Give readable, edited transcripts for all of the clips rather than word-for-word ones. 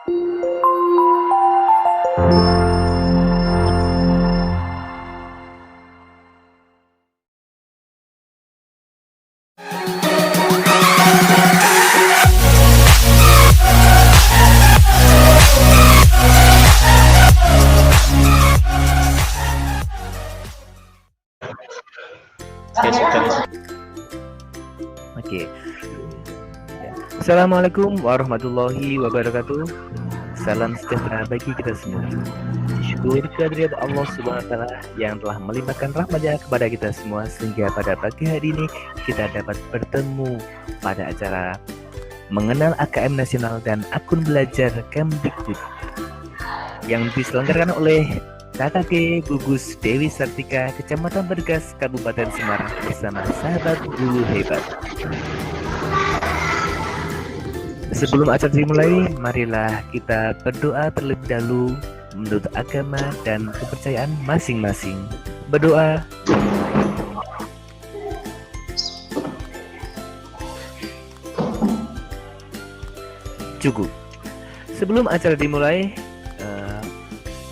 Oke. Assalamualaikum warahmatullahi wabarakatuh. Salam sejahtera bagi kita semua. Syukur kehadirat Allah Subhanahu wa taala yang telah melimpahkan rahmat-Nya kepada kita semua sehingga pada pagi hari ini kita dapat bertemu pada acara mengenal AKM Nasional dan akun belajar Kemdikbud yang diselenggarakan oleh KKG Gugus Dewi Sartika, Kecamatan Bergas, Kabupaten Semarang bersama sahabat guru hebat. Sebelum acara dimulai, marilah kita berdoa terlebih dahulu menurut agama dan kepercayaan masing-masing. Berdoa. Cukup. Sebelum acara dimulai,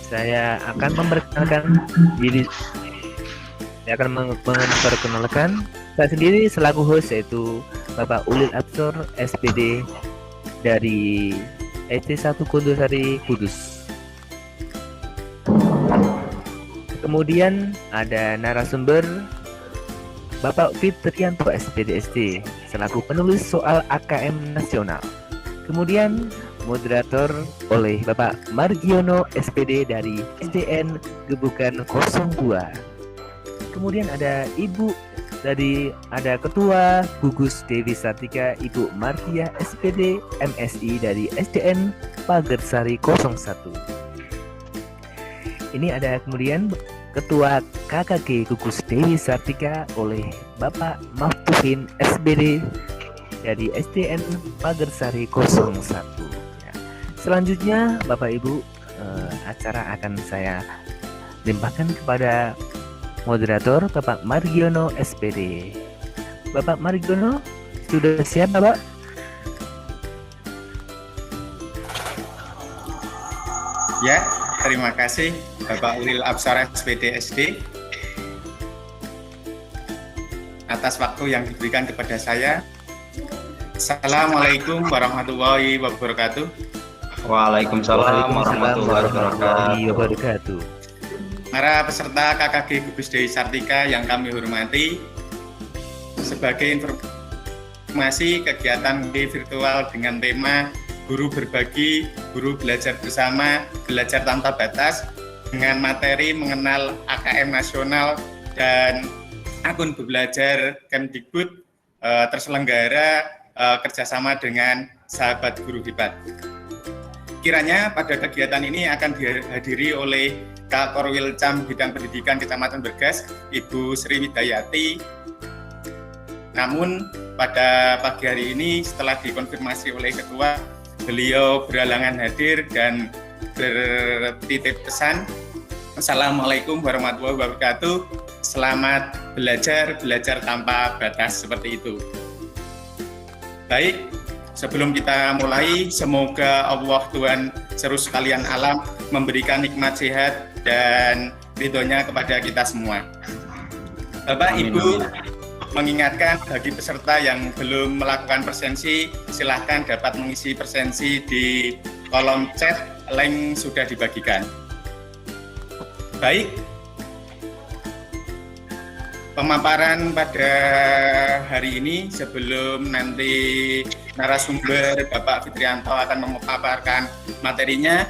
saya akan memperkenalkan diri. Saya akan memperkenalkan saya sendiri selaku host, yaitu Bapak Ulil Absor SPD dari SD 1 Kundusari, Kudus. Kemudian ada narasumber Bapak Fitrianto SPD selaku penulis soal AKM Nasional. Kemudian moderator oleh Bapak Margiono SPD dari SDN Gebukan 02. Kemudian ada ada Ketua Gugus Dewi Sartika Ibu Martia SPD MSI dari SDN Pagersari 01. Ini ada kemudian Ketua KKG Gugus Dewi Sartika oleh Bapak Maftuhin SPD dari SDN Pagersari 01. Selanjutnya Bapak Ibu, acara akan saya limpahkan kepada moderator Bapak Margiono SPD. Bapak Margiono, sudah siap Bapak? Ya, terima kasih Bapak Ulil Absor SPD SD atas waktu yang diberikan kepada saya. Assalamualaikum warahmatullahi wabarakatuh. Waalaikumsalam warahmatullahi wabarakatuh. Para peserta KKG Gugus Dewi Sartika yang kami hormati, sebagai informasi kegiatan virtual dengan tema Guru Berbagi, Guru Belajar Bersama, Belajar Tanpa Batas dengan materi mengenal AKM Nasional dan akun belajar Kemdikbud terselenggara kerjasama dengan sahabat guru hebat. Kiranya pada kegiatan ini akan dihadiri oleh Kak Korwil Cam Bidang Pendidikan Kecamatan Bergas, Ibu Sri Widayati. Namun pada pagi hari ini setelah dikonfirmasi oleh Ketua, beliau berhalangan hadir dan bertitip pesan, Assalamualaikum warahmatullahi wabarakatuh, selamat belajar tanpa batas, seperti itu. Baik, sebelum kita mulai, semoga Allah Tuhan seru sekalian alam memberikan nikmat sehat dan ridhonya kepada kita semua. Bapak, Amin, Ibu, amin. mengingatkan bagi peserta yang belum melakukan presensi, silahkan dapat mengisi presensi di kolom chat, link sudah dibagikan. Baik, pemaparan pada hari ini sebelum nanti narasumber Bapak Fitrianto akan memaparkan materinya,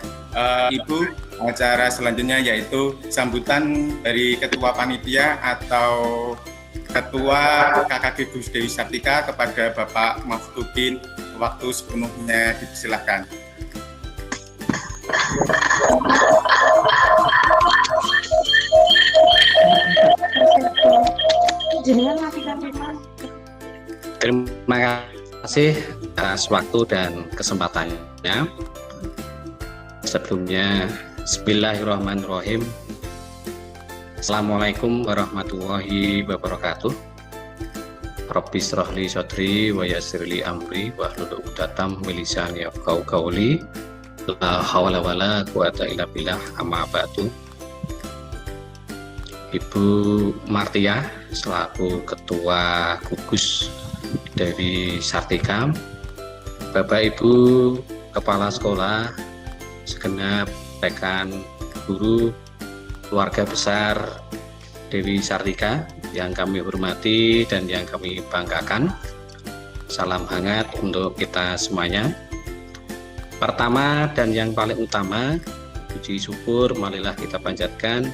Ibu, acara selanjutnya yaitu sambutan dari Ketua Panitia atau Ketua KKG Gugus Dewi Sartika kepada Bapak Maftuhin. Waktu sepenuhnya dipersilahkan. Terima kasih atas waktu dan kesempatannya. Sebelumnya, Bismillahirrahmanirrahim. Assalamualaikum warahmatullahi wabarakatuh. Rabbi shrahli sadri wa yassirli amri wahlul 'uqdatam min lisani yafqahu qawli. La haula wala quwata illa billah, amma ba'du. Ibu Martia selaku Ketua Gugus dari Sartika, Bapak Ibu Kepala Sekolah, segenap rekan guru, keluarga besar Dewi Sartika yang kami hormati dan yang kami banggakan. Salam hangat untuk kita semuanya. Pertama dan yang paling utama, puji syukur marilah kita panjatkan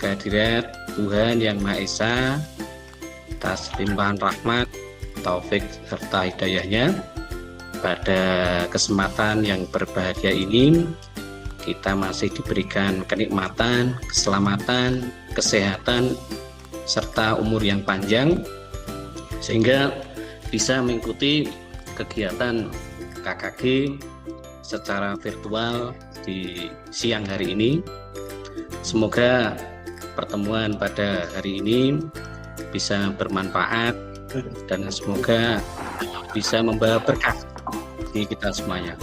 kehadirat Tuhan Yang Maha Esa atas limpahan rahmat, taufik serta hidayahnya. Pada kesempatan yang berbahagia ini, kita masih diberikan kenikmatan, keselamatan, kesehatan, serta umur yang panjang, sehingga bisa mengikuti kegiatan KKG secara virtual di siang hari ini. Semoga pertemuan pada hari ini bisa bermanfaat dan semoga bisa membawa berkah bagi kita semuanya.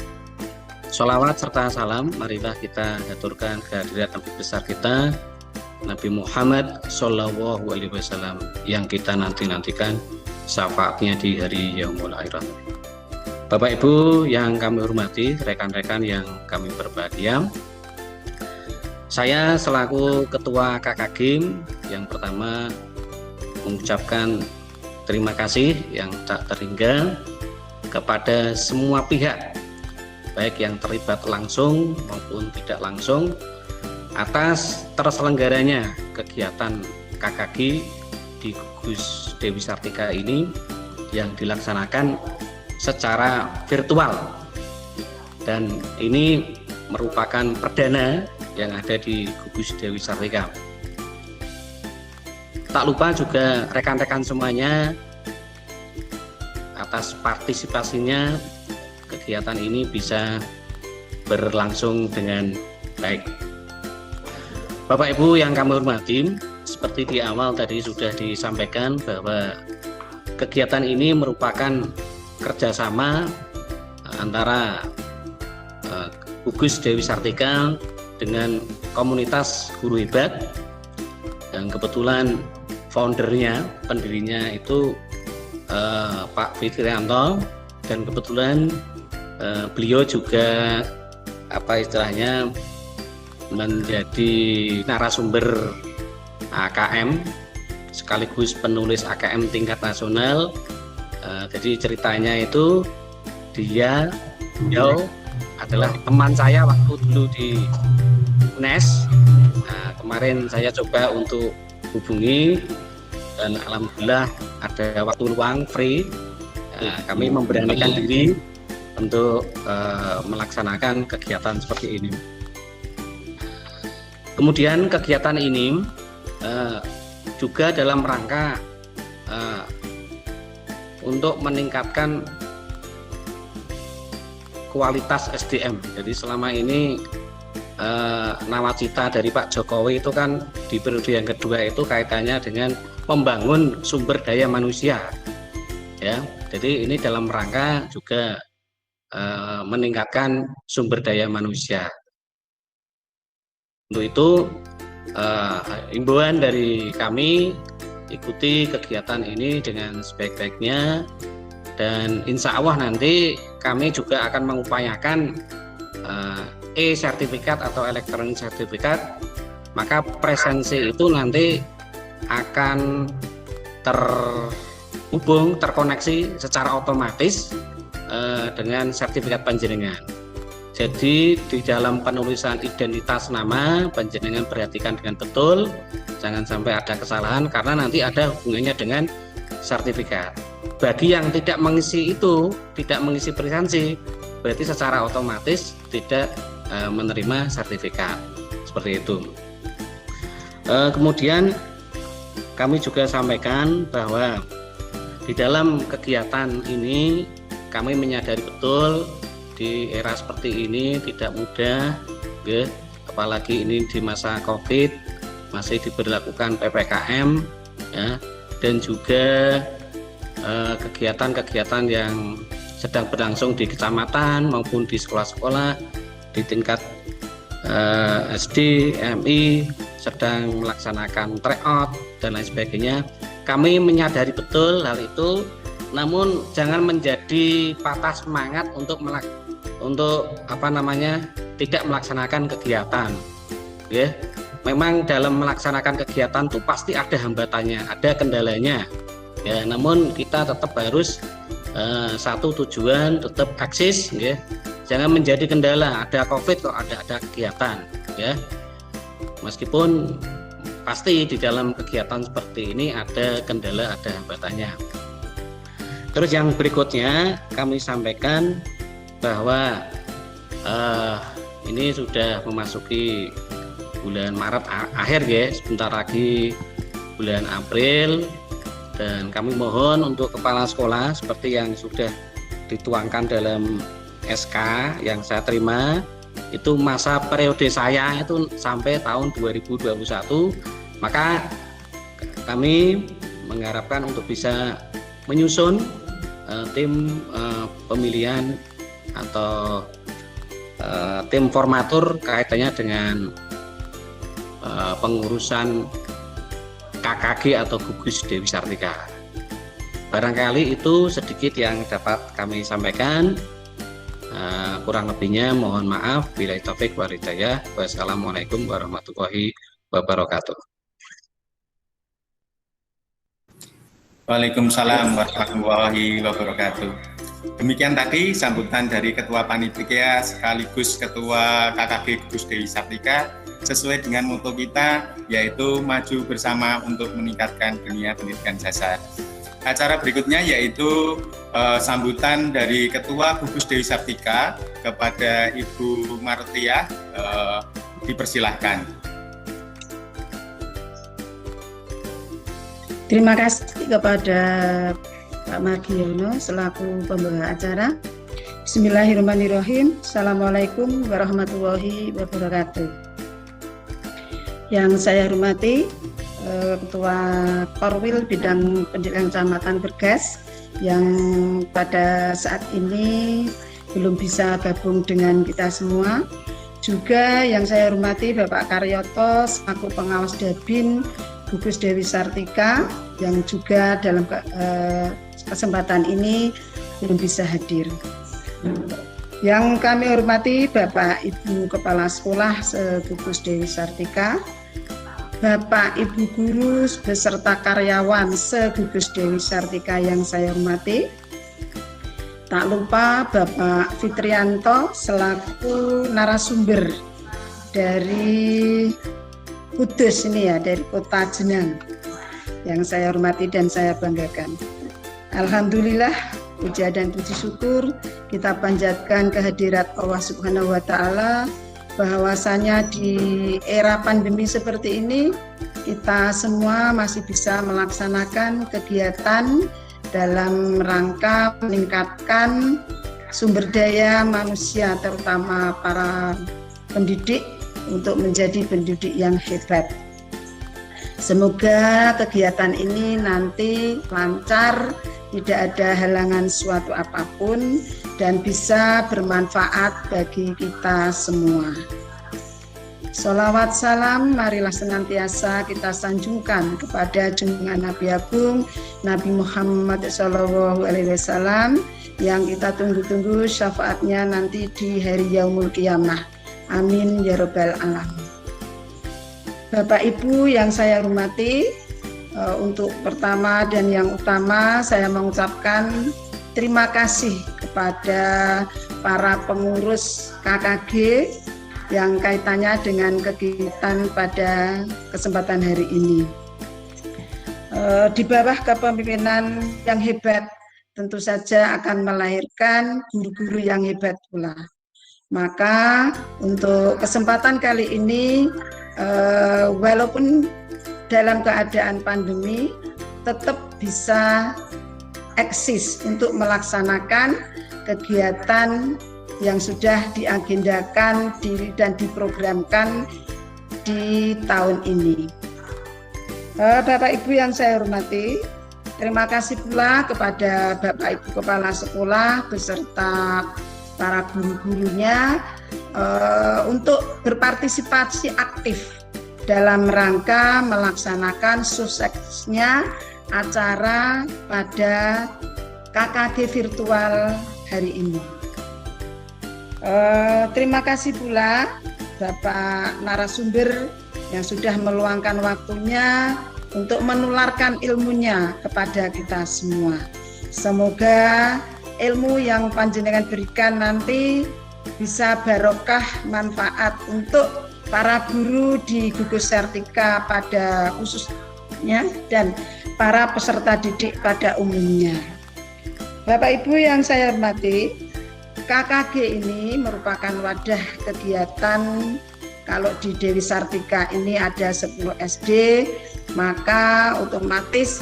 Sholawat serta salam marilah kita haturkan kehadirat Nabi besar kita, Nabi Muhammad Shallallahu Alaihi Wasallam, yang kita nantikan syafaatnya di hari Yaumul Akhirat. Bapak Ibu yang kami hormati, rekan-rekan yang kami berbahagia, saya selaku Ketua KKG yang pertama mengucapkan terima kasih yang tak terhingga kepada semua pihak, baik yang terlibat langsung maupun tidak langsung, atas terselenggaranya kegiatan KKG di Gugus Dewi Sartika ini yang dilaksanakan secara virtual, dan ini merupakan perdana yang ada di Gugus Dewi Sartika. Tak lupa juga rekan-rekan semuanya atas partisipasinya, kegiatan ini bisa berlangsung dengan baik. Bapak Ibu yang kami hormati, seperti di awal tadi sudah disampaikan bahwa kegiatan ini merupakan kerjasama antara Gugus Dewi Sartika dengan komunitas guru hebat, yang kebetulan foundernya, pendirinya itu Pak Fitrianto, dan kebetulan beliau juga istilahnya menjadi narasumber AKM sekaligus penulis AKM tingkat nasional. Jadi ceritanya itu beliau adalah teman saya waktu dulu di UNES. Nah, kemarin saya coba untuk hubungi dan alhamdulillah ada waktu luang free. Kami memberanikan diri untuk melaksanakan kegiatan seperti ini. Kemudian kegiatan ini juga dalam rangka untuk meningkatkan kualitas SDM. Jadi selama ini nawacita dari Pak Jokowi itu kan di periode yang kedua itu kaitannya dengan membangun sumber daya manusia, ya. Jadi ini dalam rangka juga meningkatkan sumber daya manusia. Untuk itu himbauan dari kami, ikuti kegiatan ini dengan sebaik-baiknya, dan insya Allah nanti kami juga akan mengupayakan e-sertifikat atau elektronik sertifikat, maka presensi itu nanti akan terhubung, terkoneksi secara otomatis dengan sertifikat panjenengan. Jadi di dalam penulisan identitas nama, panjenengan perhatikan dengan betul, jangan sampai ada kesalahan karena nanti ada hubungannya dengan sertifikat. Bagi yang tidak mengisi itu, tidak mengisi presensi, berarti secara otomatis tidak menerima sertifikat. Seperti itu. Kemudian kami juga sampaikan bahwa di dalam kegiatan ini kami menyadari betul di era seperti ini tidak mudah, ya, apalagi ini di masa COVID masih diberlakukan PPKM, ya, dan juga kegiatan-kegiatan yang sedang berlangsung di kecamatan maupun di sekolah-sekolah di tingkat SD, MI sedang melaksanakan tryout dan lain sebagainya. Kami menyadari betul hal itu, namun jangan menjadi patah semangat untuk tidak melaksanakan kegiatan. Ya, memang dalam melaksanakan kegiatan itu pasti ada hambatannya, ada kendalanya. Ya, namun kita tetap harus satu tujuan, tetap eksis, ya. Jangan menjadi kendala, ada COVID kok ada kegiatan, ya. Meskipun pasti di dalam kegiatan seperti ini ada kendala, ada hambatannya. Terus yang berikutnya kami sampaikan bahwa ini sudah memasuki bulan Maret akhir, ya, sebentar lagi bulan April, dan kami mohon untuk kepala sekolah seperti yang sudah dituangkan dalam SK yang saya terima, itu masa periode saya itu sampai tahun 2021, maka kami mengharapkan untuk bisa menyusun tim pemilihan atau tim formatur kaitannya dengan pengurusan KKG atau Gugus Dewi Sartika. Barangkali itu sedikit yang dapat kami sampaikan. Kurang lebihnya mohon maaf. Billahi taufik wal hidayah. Wassalamualaikum warahmatullahi wabarakatuh. Waalaikumsalam warahmatullahi wabarakatuh. Demikian tadi sambutan dari Ketua Panitia sekaligus Ketua KKG Gugus Dewi Sartika sesuai dengan moto kita, yaitu maju bersama untuk meningkatkan dunia pendidikan dasar. Acara berikutnya yaitu sambutan dari Ketua Gugus Dewi Sartika kepada Ibu Martiah, dipersilahkan. Terima kasih kepada Pak Magiono selaku pembawa acara. Bismillahirrahmanirrahim. Assalamualaikum warahmatullahi wabarakatuh. Yang saya hormati Ketua Korwil Bidang Pendidikan Kecamatan Bergas yang pada saat ini belum bisa gabung dengan kita semua. Juga yang saya hormati Bapak Karyoto selaku pengawas Dabin Gugus Dewi Sartika yang juga dalam kesempatan ini belum bisa hadir. Yang kami hormati Bapak Ibu Kepala Sekolah Gugus Dewi Sartika, Bapak Ibu Guru beserta karyawan se-Gugus Dewi Sartika yang saya hormati. Tak lupa Bapak Fitrianto selaku narasumber dari Kudus ini, ya, dari Kota Jenang yang saya hormati dan saya banggakan. Alhamdulillah, puja dan puji syukur kita panjatkan kehadirat Allah Subhanahu wa taala bahwasanya di era pandemi seperti ini kita semua masih bisa melaksanakan kegiatan dalam rangka meningkatkan sumber daya manusia, terutama para pendidik untuk menjadi pendidik yang hebat. Semoga kegiatan ini nanti lancar, tidak ada halangan suatu apapun, dan bisa bermanfaat bagi kita semua. Sholawat salam marilah senantiasa kita sanjungkan kepada junjungan Nabi Agung Nabi Muhammad SAW yang kita tunggu-tunggu syafaatnya nanti di hari yaumul qiyamah. Amin ya rabbal alamin. Bapak Ibu yang saya hormati, untuk pertama dan yang utama saya mengucapkan terima kasih kepada para pengurus KKG yang kaitannya dengan kegiatan pada kesempatan hari ini. Di bawah kepemimpinan yang hebat tentu saja akan melahirkan guru-guru yang hebat pula. Maka untuk kesempatan kali ini, walaupun dalam keadaan pandemi, tetap bisa eksis untuk melaksanakan kegiatan yang sudah diagendakan dan diprogramkan di tahun ini. Bapak Ibu yang saya hormati, terima kasih pula kepada Bapak Ibu Kepala Sekolah beserta para guru-gurunya untuk berpartisipasi aktif dalam rangka melaksanakan suksesnya acara pada KKG virtual hari ini. Terima kasih pula Bapak narasumber yang sudah meluangkan waktunya untuk menularkan ilmunya kepada kita semua. Semoga ilmu yang panjenengan berikan nanti bisa barokah manfaat untuk para guru di Gugus Sartika pada khususnya dan para peserta didik pada umumnya. Bapak Ibu yang saya hormati, KKG ini merupakan wadah kegiatan. Kalau di Dewi Sartika ini ada 10 SD, maka otomatis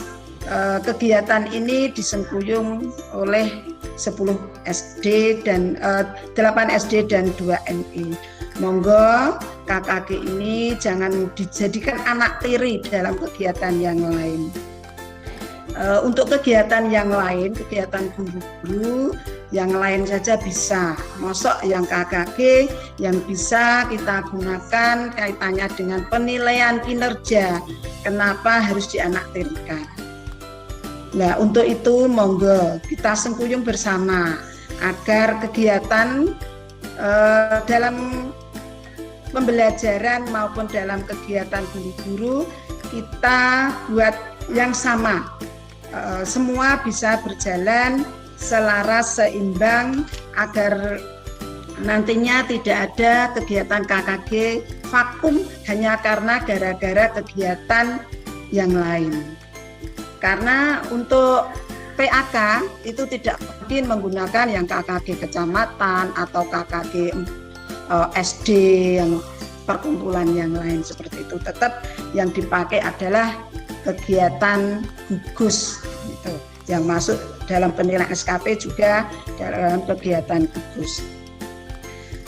kegiatan ini disengkuyung oleh 10 SD dan 8 SD dan 2 MI. Monggo KKG ini jangan dijadikan anak tiri dalam kegiatan yang lain. Untuk kegiatan yang lain, kegiatan guru-guru yang lain saja bisa. Mosok yang KKG yang bisa kita gunakan kaitannya dengan penilaian kinerja. Kenapa harus dianaktirikan? Nah, untuk itu monggo kita sengkuyung bersama agar kegiatan dalam pembelajaran maupun dalam kegiatan guru-guru kita buat yang sama. Semua bisa berjalan selaras, seimbang agar nantinya tidak ada kegiatan KKG vakum hanya karena gara-gara kegiatan yang lain. Karena untuk PAK itu tidak mungkin menggunakan yang KKG kecamatan atau KKG SD yang perkumpulan yang lain seperti itu. Tetap yang dipakai adalah kegiatan gugus gitu, yang masuk dalam penilaian SKP juga dalam kegiatan gugus.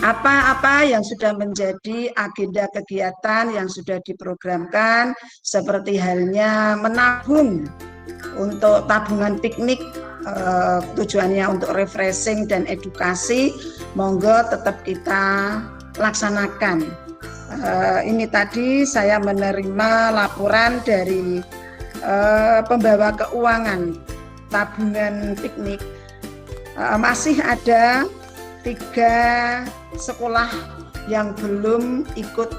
Apa-apa yang sudah menjadi agenda kegiatan yang sudah diprogramkan seperti halnya menabung untuk tabungan piknik, tujuannya untuk refreshing dan edukasi, monggo tetap kita laksanakan. Ini tadi saya menerima laporan dari pembawa keuangan tabungan piknik, masih ada 3 sekolah yang belum ikut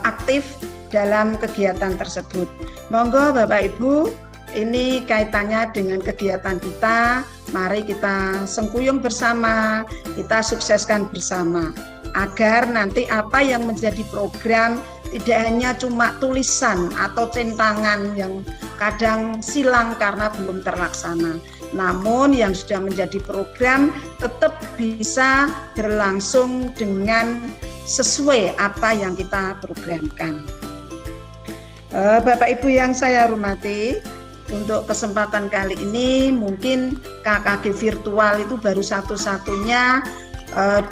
aktif dalam kegiatan tersebut. Monggo Bapak Ibu, ini kaitannya dengan kegiatan kita. Mari kita sengkuyung bersama, kita sukseskan bersama agar nanti apa yang menjadi program tidak hanya cuma tulisan atau centangan yang kadang silang karena belum terlaksana, namun yang sudah menjadi program tetap bisa berlangsung dengan sesuai apa yang kita programkan. Bapak Ibu yang saya hormati, untuk kesempatan kali ini mungkin KKG virtual itu baru satu-satunya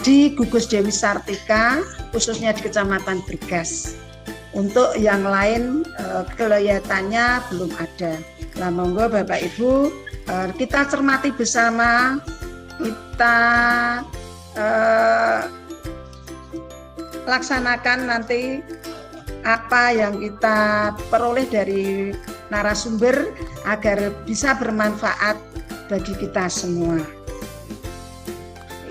di Gugus Dewi Sartika, khususnya di Kecamatan Bergas. Untuk yang lain kelihatannya belum ada. Nah, monggo Bapak Ibu kita cermati bersama, kita laksanakan nanti apa yang kita peroleh dari narasumber agar bisa bermanfaat bagi kita semua.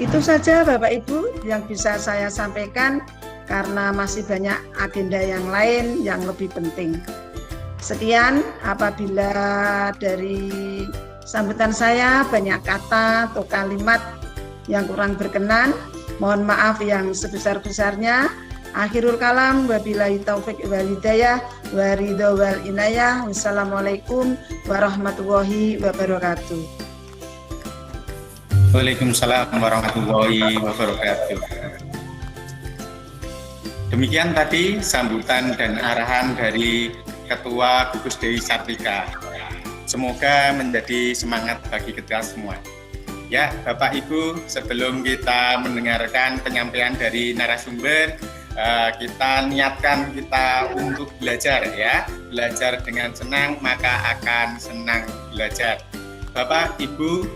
Itu saja Bapak Ibu yang bisa saya sampaikan karena masih banyak agenda yang lain yang lebih penting. Sekian, apabila dari sambutan saya banyak kata atau kalimat yang kurang berkenan, mohon maaf yang sebesar-besarnya. Akhirul kalam, wabillahi taufik wal hidayah, wa ridho wal inayah. Wassalamualaikum warahmatullahi wabarakatuh. Waalaikumsalam warahmatullahi wabarakatuh. Demikian tadi sambutan dan arahan dari Ketua Gugus Dewi Sartika. Semoga menjadi semangat bagi kita semua. Ya, Bapak Ibu, sebelum kita mendengarkan penyampaian dari narasumber, kita niatkan kita untuk belajar ya. Belajar dengan senang maka akan senang belajar. Bapak Ibu,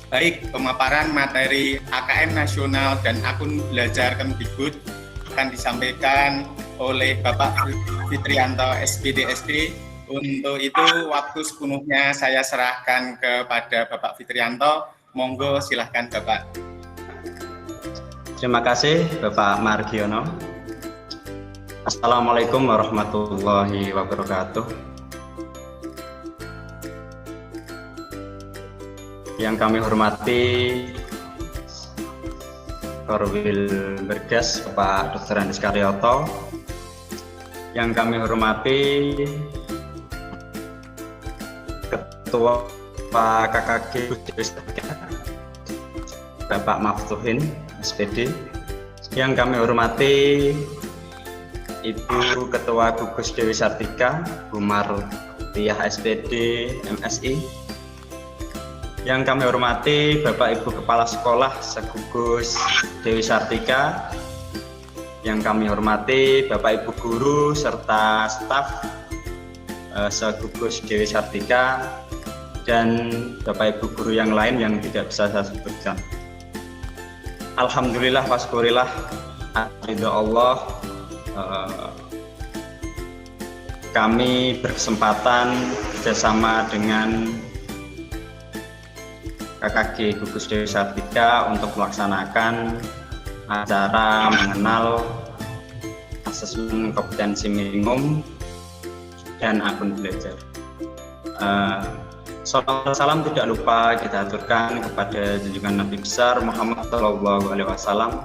baik pemaparan materi AKM nasional dan akun belajar Kemdikbud akan disampaikan oleh Bapak Fitrianto SPDSD. Untuk itu waktu sepenuhnya saya serahkan kepada Bapak Fitrianto. Monggo silahkan Bapak. Terima kasih Bapak Margiono. Assalamualaikum warahmatullahi wabarakatuh. Yang kami hormati Korwil Bergas Bapak Dr. Andis Karyoto. Yang kami hormati Ketua KKG Bapak Maftuhin SPD. Yang kami hormati Ibu Ketua Gugus Dewi Sartika Bu Martiah SPD MSI. Yang kami hormati Bapak Ibu Kepala Sekolah Segugus Dewi Sartika. Yang kami hormati Bapak Ibu Guru serta staf Segugus Dewi Sartika dan Bapak Ibu Guru yang lain yang tidak bisa saya sebutkan. Alhamdulillah wasyukurillah ridha Allah, kami berkesempatan bersama dengan KKG Gugus Dewi Sartika untuk melaksanakan acara mengenal asesmen kompetensi minimum dan akun belajar. Salam tidak lupa kita aturkan kepada junjungan Nabi besar Muhammad SAW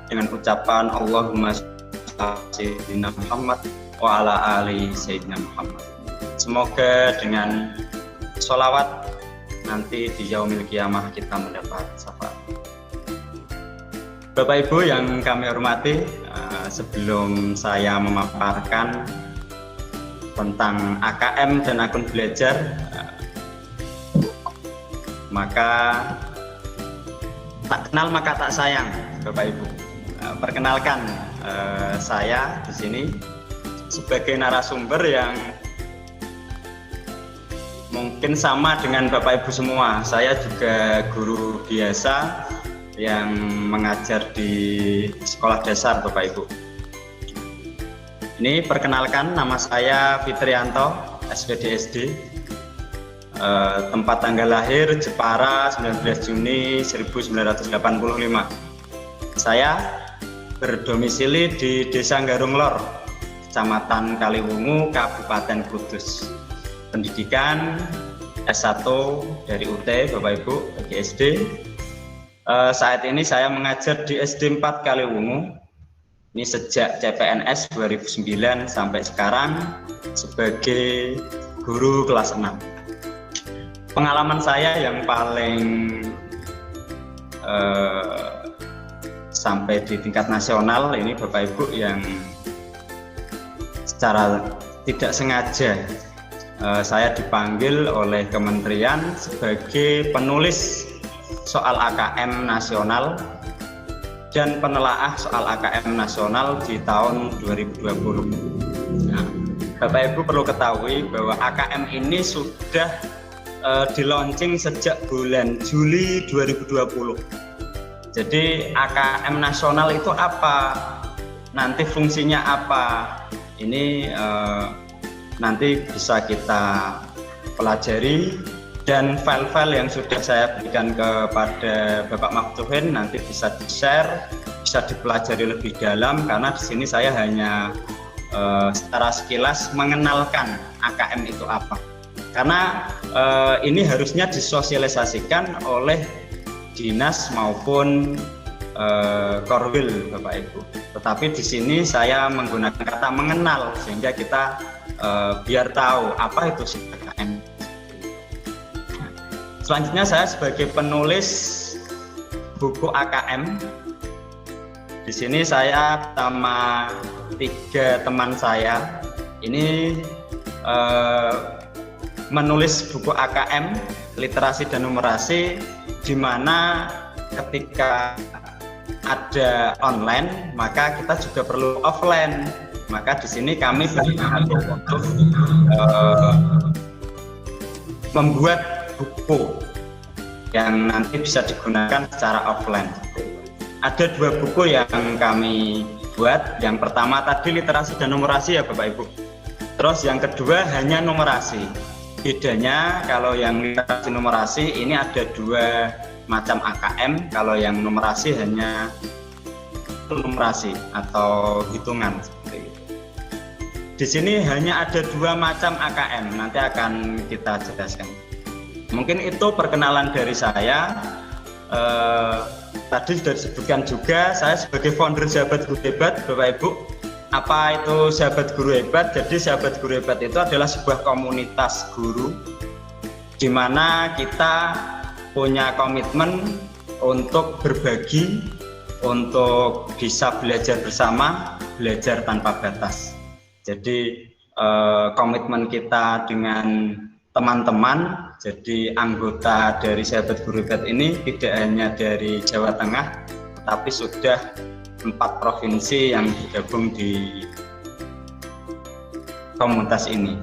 dengan ucapan Allahumma sholli ala Muhammad wa ala ali Sayyidina Muhammad. Semoga dengan sholawat nanti di yaumil qiyamah kita mendapat syafaat. Bapak Ibu yang kami hormati, sebelum saya memaparkan tentang AKM dan akun belajar, maka tak kenal maka tak sayang, Bapak Ibu. Perkenalkan, saya di sini sebagai narasumber yang mungkin sama dengan Bapak Ibu semua. Saya juga guru biasa yang mengajar di sekolah dasar, Bapak Ibu. Ini perkenalkan, nama saya Fitrianto SPDSD. Tempat tanggal lahir Jepara 19 Juni 1985. Saya berdomisili di Desa Garung Lor, Kecamatan Kaliwungu, Kabupaten Kudus. Pendidikan S1 dari UT, Bapak Ibu, bagi SD. Saat ini saya mengajar di SD 4 Kaliwungu. Ini sejak CPNS 2009 sampai sekarang sebagai guru kelas 6. Pengalaman saya yang paling sampai di tingkat nasional ini, Bapak Ibu, yang secara tidak sengaja saya dipanggil oleh kementerian sebagai penulis soal AKM nasional dan penelaah soal AKM nasional di tahun 2020. Nah, Bapak Ibu perlu ketahui bahwa AKM ini sudah di-launching sejak bulan Juli 2020. Jadi AKM nasional itu apa? Nanti fungsinya apa? Ini nanti bisa kita pelajari, dan file-file yang sudah saya berikan kepada Bapak Maftuhin nanti bisa di-share, bisa dipelajari lebih dalam, karena di sini saya hanya secara sekilas mengenalkan AKM itu apa. Karena ini harusnya disosialisasikan oleh dinas maupun Korwil, Bapak Ibu. Tetapi di sini saya menggunakan kata mengenal sehingga kita biar tahu apa itu AKM. Selanjutnya saya sebagai penulis buku AKM. Di sini saya sama 3 teman saya ini menulis buku AKM literasi dan numerasi, di mana ketika ada online maka kita juga perlu offline. Maka di sini kami berusaha untuk membuat buku yang nanti bisa digunakan secara offline. Ada 2 buku yang kami buat. Yang pertama tadi literasi dan numerasi ya Bapak Ibu. Terus yang kedua hanya numerasi. Bedanya kalau yang literasi numerasi ini ada 2 macam AKM. Kalau yang numerasi hanya numerasi atau hitungan seperti itu. Di sini hanya ada 2 macam AKM. Nanti akan kita jelaskan. Mungkin itu perkenalan dari saya. Tadi sudah disebutkan juga, saya sebagai founder Sahabat Guru Hebat, Bapak Ibu. Apa itu Sahabat Guru Hebat? Jadi Sahabat Guru Hebat itu adalah sebuah komunitas guru, di mana kita punya komitmen untuk berbagi, untuk bisa belajar bersama, belajar tanpa batas. Jadi komitmen kita dengan teman-teman, jadi anggota dari Sahabat Guru Hebat ini tidak hanya dari Jawa Tengah, tapi sudah 4 provinsi yang bergabung di komunitas ini.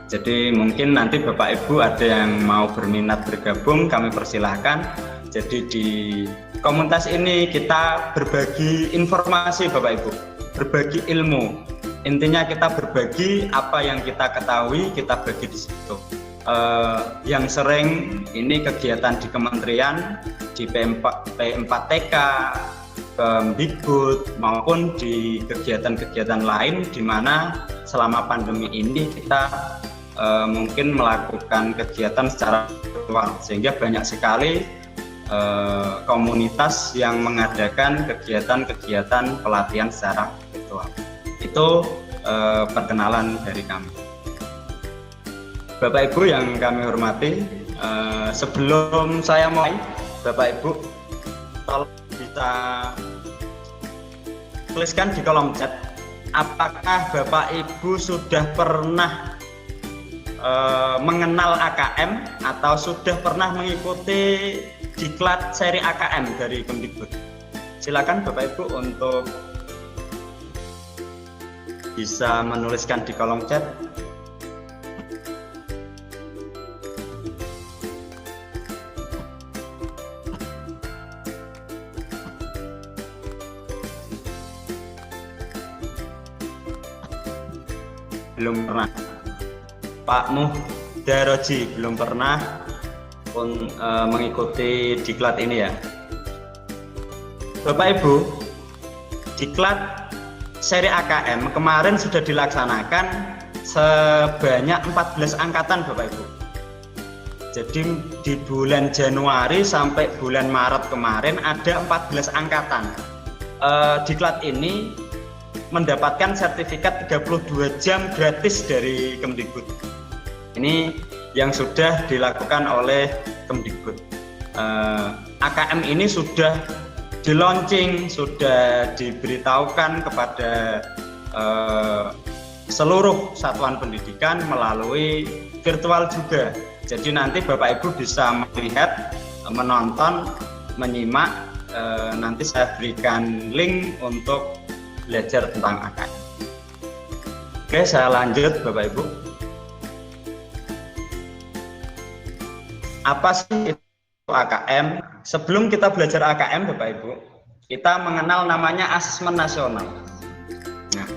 Jadi mungkin nanti Bapak Ibu ada yang mau berminat bergabung, kami persilahkan. Jadi di komunitas ini kita berbagi informasi Bapak Ibu, berbagi ilmu. Intinya kita berbagi apa yang kita ketahui, kita bagi di situ. Yang sering ini kegiatan di kementerian, di P4TK, Kemdikbud, maupun di kegiatan-kegiatan lain di mana selama pandemi ini kita mungkin melakukan kegiatan secara virtual, sehingga banyak sekali komunitas yang mengadakan kegiatan-kegiatan pelatihan secara virtual. Itu perkenalan dari kami. Bapak Ibu yang kami hormati, sebelum saya mulai, Bapak Ibu tolong bisa tuliskan di kolom chat apakah Bapak Ibu sudah pernah mengenal AKM atau sudah pernah mengikuti diklat seri AKM dari Kemdikbud. Silakan Bapak Ibu untuk bisa menuliskan di kolom chat. Belum pernah. Pak Muhdaroji belum pernah mengikuti diklat ini ya. Bapak Ibu, diklat seri AKM kemarin sudah dilaksanakan sebanyak 14 angkatan Bapak Ibu. Jadi di bulan Januari sampai bulan Maret kemarin ada 14 angkatan. Diklat ini mendapatkan sertifikat 32 jam gratis dari Kemdikbud. Ini yang sudah dilakukan oleh Kemdikbud. AKM ini sudah di launching, sudah diberitahukan kepada seluruh satuan pendidikan melalui virtual juga. Jadi nanti Bapak Ibu bisa melihat, menonton, menyimak. Nanti saya berikan link untuk belajar tentang AKM. Oke, saya lanjut Bapak Ibu. Apa sih itu AKM? Sebelum kita belajar AKM Bapak Ibu, kita mengenal namanya asesmen nasional. Nah,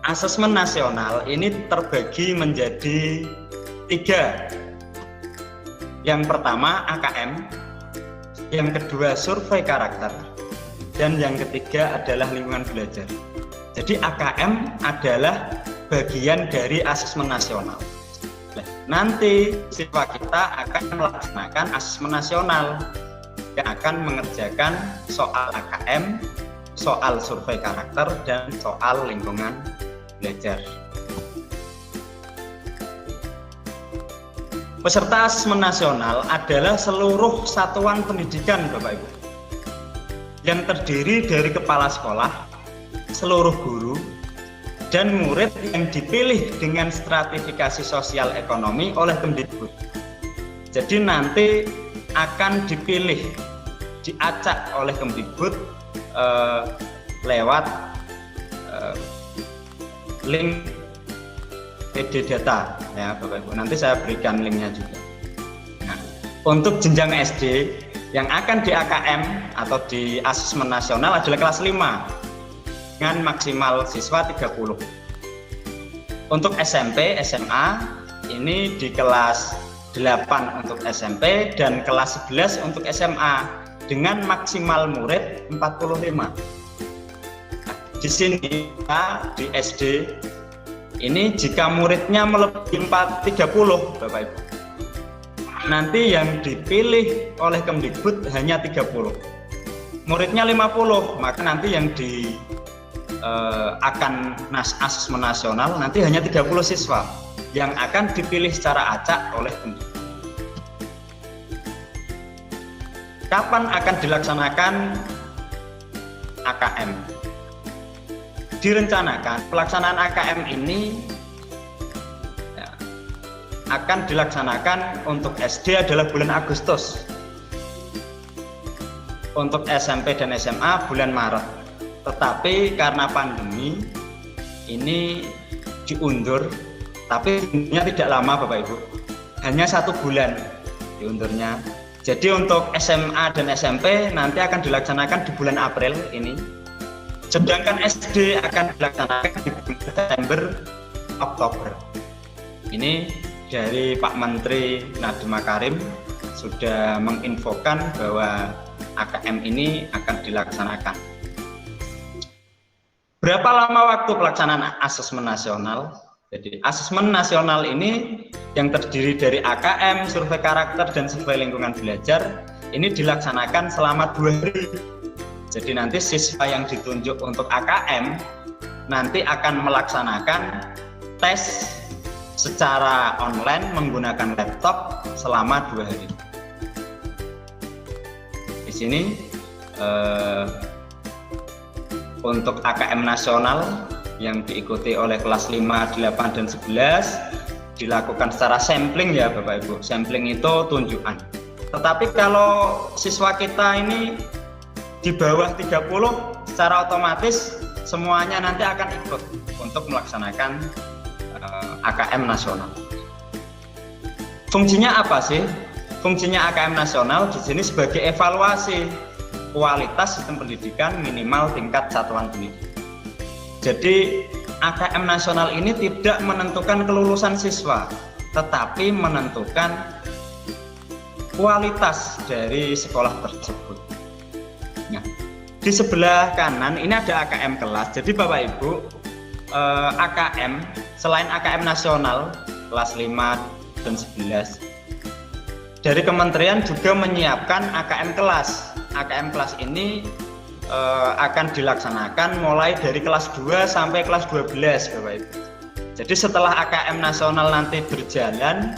asesmen nasional ini terbagi menjadi 3. Yang pertama AKM, yang kedua survei karakter, dan yang ketiga adalah lingkungan belajar. Jadi AKM adalah bagian dari asesmen nasional. Nanti siswa kita akan melaksanakan asesmen nasional yang akan mengerjakan soal AKM, soal survei karakter, dan soal lingkungan belajar. Peserta asesmen nasional adalah seluruh satuan pendidikan Bapak Ibu, yang terdiri dari kepala sekolah, seluruh guru, dan murid yang dipilih dengan stratifikasi sosial ekonomi oleh Kemdikbud. Jadi nanti akan dipilih, diacak oleh Kemdikbud lewat link PD data ya Bapak Ibu. Nanti saya berikan linknya juga. Nah, Untuk jenjang SD yang akan di AKM atau di asesmen nasional adalah kelas 5 dengan maksimal siswa 30. Untuk SMP, SMA ini di kelas 8 untuk SMP dan kelas 11 untuk SMA dengan maksimal murid 45. Di sini di SD ini jika muridnya melebihi 30 Bapak Ibu, nanti yang dipilih oleh Kemdikbud hanya 30. Muridnya 50, maka nanti yang akan asesmen nasional nanti hanya 30 siswa yang akan dipilih secara acak oleh Kemdikbud. Kapan akan dilaksanakan AKM? Direncanakan pelaksanaan AKM ini akan dilaksanakan untuk SD adalah bulan Agustus, untuk SMP dan SMA bulan Maret. Tetapi karena pandemi ini diundur, tapi tidak lama Bapak Ibu, hanya 1 bulan diundurnya. Jadi untuk SMA dan SMP nanti akan dilaksanakan di bulan April ini. Sedangkan SD akan dilaksanakan di bulan September, Oktober. Ini dari Pak Menteri Nadiem Makarim sudah menginfokan bahwa AKM ini akan dilaksanakan. Berapa lama waktu pelaksanaan asesmen nasional? Jadi asesmen nasional ini yang terdiri dari AKM, survei karakter, dan survei lingkungan belajar ini dilaksanakan selama 2 hari. Jadi nanti siswa yang ditunjuk untuk AKM nanti akan melaksanakan tes secara online menggunakan laptop selama 2 hari. Di sini untuk AKM nasional yang diikuti oleh kelas 5, 8, dan 11 dilakukan secara sampling ya Bapak Ibu. Sampling itu tunjukan. Tetapi kalau siswa kita ini di bawah 30 secara otomatis semuanya nanti akan ikut untuk melaksanakan AKM nasional. Fungsinya apa sih? Fungsinya AKM nasional di sini sebagai evaluasi kualitas sistem pendidikan minimal tingkat satuan pendidikan. Jadi AKM nasional ini tidak menentukan kelulusan siswa, tetapi menentukan kualitas dari sekolah tersebut. Nah, di sebelah kanan ini ada AKM kelas. Jadi Bapak Ibu, AKM selain AKM nasional kelas 5 dan 11 dari kementerian juga menyiapkan AKM kelas. AKM kelas ini akan dilaksanakan mulai dari kelas 2 sampai kelas 12 Bapak Ibu. Jadi setelah AKM nasional nanti berjalan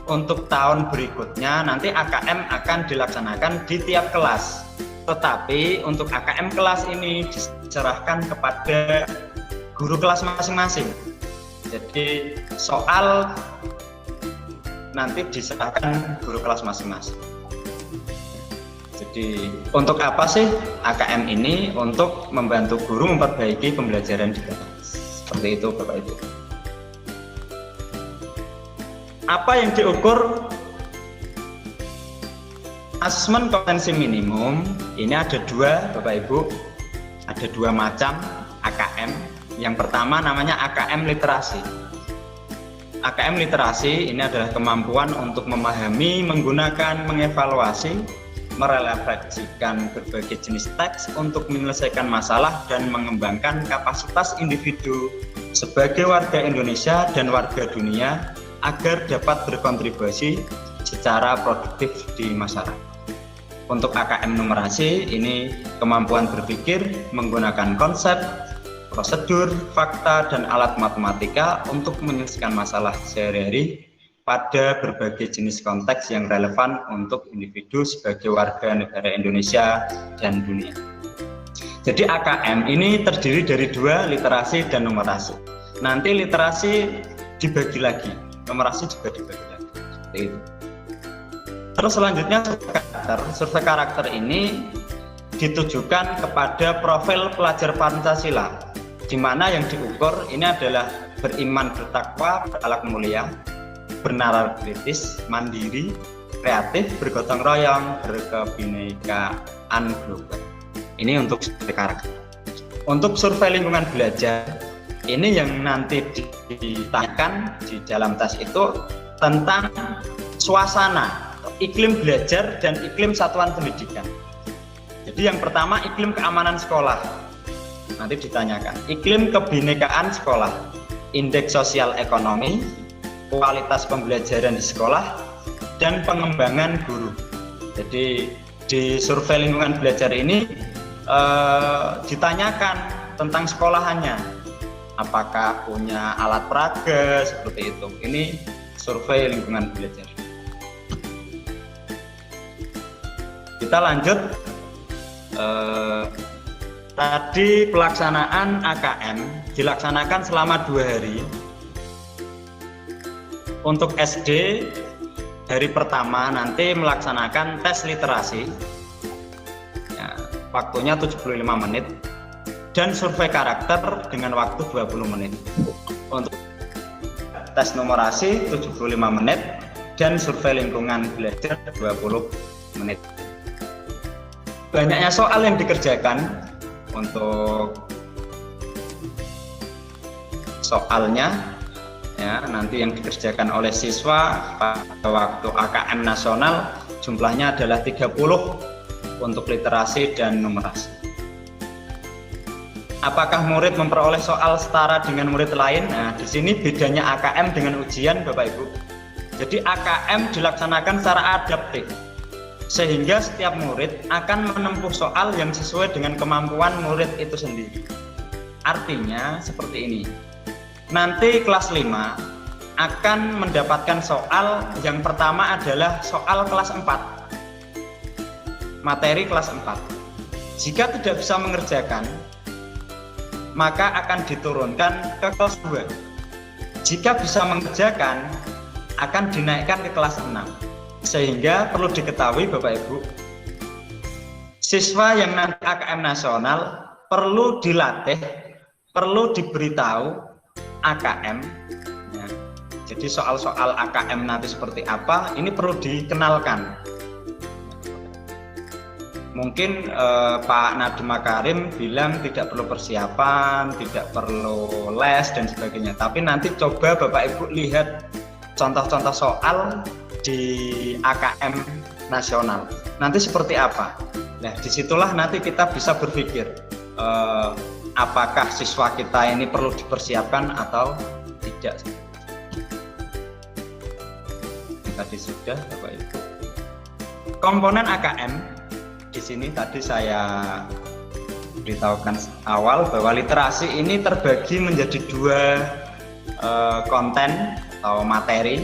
untuk tahun berikutnya nanti AKM akan dilaksanakan di tiap kelas. Tetapi untuk AKM kelas ini diserahkan kepada guru kelas masing-masing. Jadi soal nanti diserahkan guru kelas masing-masing. Jadi untuk apa sih AKM ini? Untuk membantu guru memperbaiki pembelajaran di kelas. Seperti itu Bapak Ibu. Apa yang diukur asesmen kompetensi minimum? Ini ada 2 Bapak Ibu. Ada 2 macam AKM. Yang pertama namanya AKM literasi. AKM literasi ini adalah kemampuan untuk memahami, menggunakan, mengevaluasi, merefleksikan berbagai jenis teks untuk menyelesaikan masalah dan mengembangkan kapasitas individu sebagai warga Indonesia dan warga dunia agar dapat berkontribusi secara produktif di masyarakat. Untuk AKM numerasi ini kemampuan berpikir menggunakan konsep, prosedur, fakta, dan alat matematika untuk menyelesaikan masalah sehari-hari pada berbagai jenis konteks yang relevan untuk individu sebagai warga negara Indonesia dan dunia. Jadi AKM ini terdiri dari 2, literasi dan numerasi. Nanti literasi dibagi lagi, numerasi juga dibagi lagi. Seperti itu. Terus selanjutnya survei karakter ini ditujukan kepada profil pelajar Pancasila, di mana yang diukur ini adalah beriman, bertakwa, berakhlak mulia, bernalar kritis, mandiri, kreatif, bergotong royong, berkebinekaan global. Ini untuk survei karakter. Untuk survei lingkungan belajar, ini yang nanti ditanyakan di dalam tes itu tentang suasana, iklim belajar dan iklim satuan pendidikan. Jadi yang pertama iklim keamanan sekolah. Nanti ditanyakan iklim kebinekaan sekolah, indeks sosial ekonomi, kualitas pembelajaran di sekolah, dan pengembangan guru. Jadi di survei lingkungan belajar ini ditanyakan tentang sekolahannya, apakah punya alat peraga seperti itu. Ini survei lingkungan belajar. Kita lanjut. Tadi pelaksanaan AKM dilaksanakan selama 2 hari. Untuk SD, hari pertama nanti melaksanakan tes literasi, ya, waktunya 75 menit, dan survei karakter dengan waktu 20 menit. Untuk tes numerasi 75 menit, dan survei lingkungan belajar 20 menit. Banyaknya soal yang dikerjakan. Untuk soalnya ya nanti yang dikerjakan oleh siswa pada waktu AKM nasional jumlahnya adalah 30 untuk literasi dan numerasi. Apakah murid memperoleh soal setara dengan murid lain? Nah, di sini bedanya AKM dengan ujian, Bapak Ibu. Jadi AKM dilaksanakan secara adaptif, sehingga setiap murid akan menempuh soal yang sesuai dengan kemampuan murid itu sendiri. Artinya seperti ini. Nanti kelas 5 akan mendapatkan soal yang pertama adalah soal kelas 4. Materi kelas 4. Jika tidak bisa mengerjakan, maka akan diturunkan ke kelas 2. Jika bisa mengerjakan, akan dinaikkan ke kelas 6. Sehingga perlu diketahui Bapak Ibu, siswa yang nanti AKM nasional perlu dilatih, perlu diberitahu AKM. Ya. Jadi soal-soal AKM nanti seperti apa, ini perlu dikenalkan. Mungkin Pak Nadiem Makarim bilang tidak perlu persiapan, tidak perlu les dan sebagainya. Tapi nanti coba Bapak Ibu lihat contoh-contoh soal di AKM nasional nanti seperti apa. Nah, disitulah nanti kita bisa berpikir apakah siswa kita ini perlu dipersiapkan atau tidak. Tadi sudah Bapak Ibu. Komponen AKM di sini tadi saya beritahukan awal bahwa literasi ini terbagi menjadi 2 konten atau materi,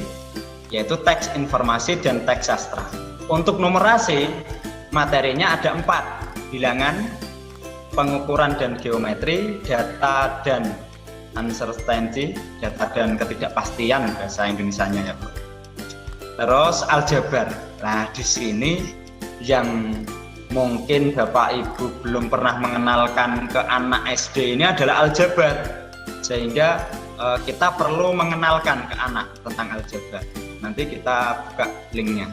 yaitu teks informasi dan teks sastra. Untuk numerasi, materinya ada 4, bilangan, pengukuran dan geometri, data dan uncertainty, data dan ketidakpastian bahasa Indonesianya ya Bu. Terus aljabar. Nah, di sini yang mungkin Bapak Ibu belum pernah mengenalkan ke anak SD ini adalah aljabar. Sehingga kita perlu mengenalkan ke anak tentang aljabar. Nanti kita buka linknya.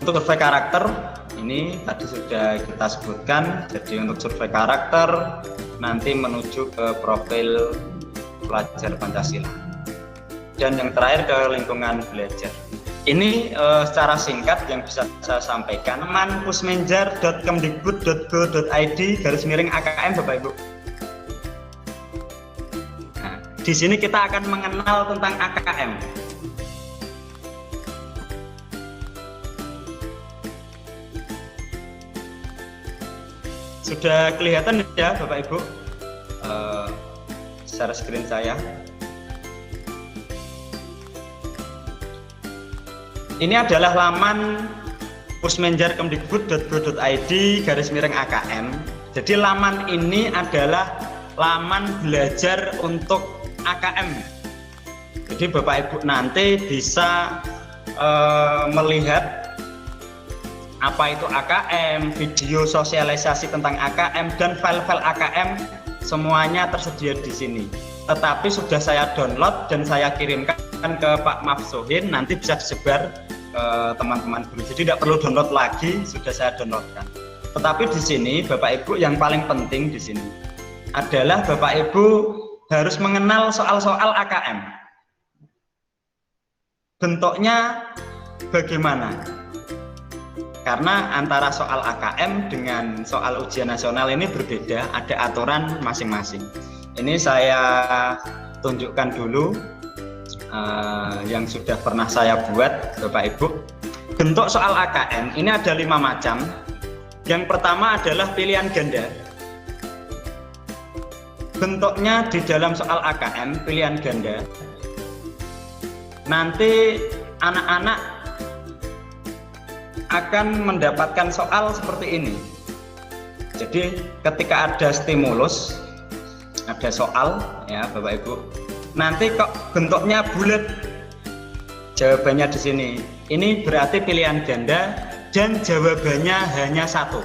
Untuk survei karakter ini tadi sudah kita sebutkan. Jadi untuk survei karakter nanti menuju ke profil pelajar Pancasila. Dan yang terakhir ke lingkungan belajar. Ini secara singkat yang bisa saya sampaikan. manpusmenjar.kemdikbud.go.id/AKM Bapak Ibu. Di sini kita akan mengenal tentang AKM. Sudah kelihatan ya Bapak Ibu share screen saya. Ini adalah laman pusmenjar.kemdikbud.go.id/AKM. Jadi laman ini adalah laman belajar untuk AKM. Jadi Bapak Ibu nanti bisa melihat apa itu AKM, video sosialisasi tentang AKM, dan file-file AKM semuanya tersedia di sini. Tetapi sudah saya download dan saya kirimkan kirimkan ke Pak Mafsuhin, nanti bisa disebar ke teman-teman guru. Jadi tidak perlu download lagi, sudah saya downloadkan. Tetapi di sini Bapak Ibu yang paling penting di sini adalah Bapak Ibu harus mengenal soal-soal AKM. Bentuknya bagaimana? Karena antara soal AKM dengan soal ujian nasional ini berbeda, ada aturan masing-masing. Ini saya tunjukkan dulu yang sudah pernah saya buat, Bapak Ibu. Bentuk soal AKM ini ada 5 macam. Yang pertama adalah pilihan ganda. Bentuknya di dalam soal AKM pilihan ganda. Nanti anak-anak akan mendapatkan soal seperti ini. Jadi ketika ada stimulus, ada soal ya Bapak Ibu, nanti kok bentuknya bulat, jawabannya di sini. Ini berarti pilihan ganda dan jawabannya hanya 1.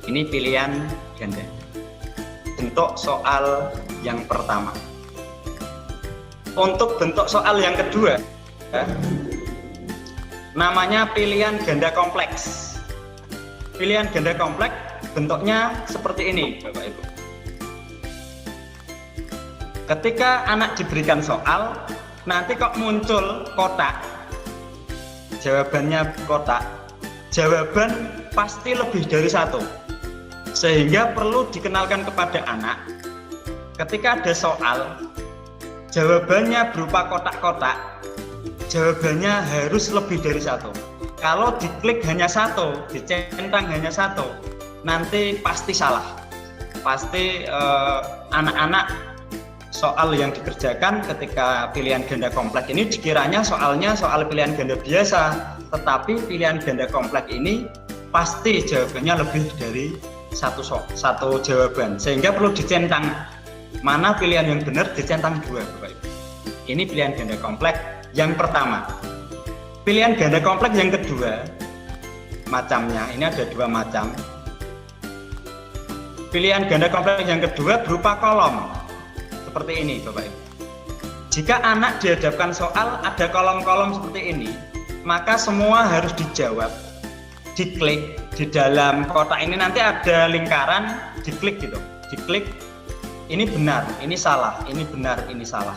Ini pilihan ganda. Bentuk soal yang pertama. Untuk bentuk soal yang kedua, namanya pilihan ganda kompleks. Pilihan ganda kompleks bentuknya seperti ini, Bapak Ibu. Ketika anak diberikan soal, nanti kok muncul kotak, jawabannya kotak, jawaban pasti lebih dari 1. Sehingga perlu dikenalkan kepada anak, ketika ada soal, jawabannya berupa kotak-kotak, jawabannya harus lebih dari 1. Kalau diklik hanya 1, dicentang hanya 1, nanti pasti salah. Pasti anak-anak soal yang dikerjakan ketika pilihan ganda kompleks ini dikiranya soalnya soal pilihan ganda biasa, tetapi pilihan ganda kompleks ini pasti jawabannya lebih dari satu jawaban, sehingga perlu dicentang. Mana pilihan yang benar, dicentang 2, Bapak Ibu. Ini pilihan ganda kompleks yang pertama. Pilihan ganda kompleks yang kedua, macamnya ini ada 2 macam. Pilihan ganda kompleks yang kedua berupa kolom. Seperti ini, Bapak Ibu. Jika anak dihadapkan soal ada kolom-kolom seperti ini, maka semua harus dijawab. Diklik di dalam kotak ini, nanti ada lingkaran, diklik gitu. Diklik, ini benar, ini salah, ini benar, ini salah.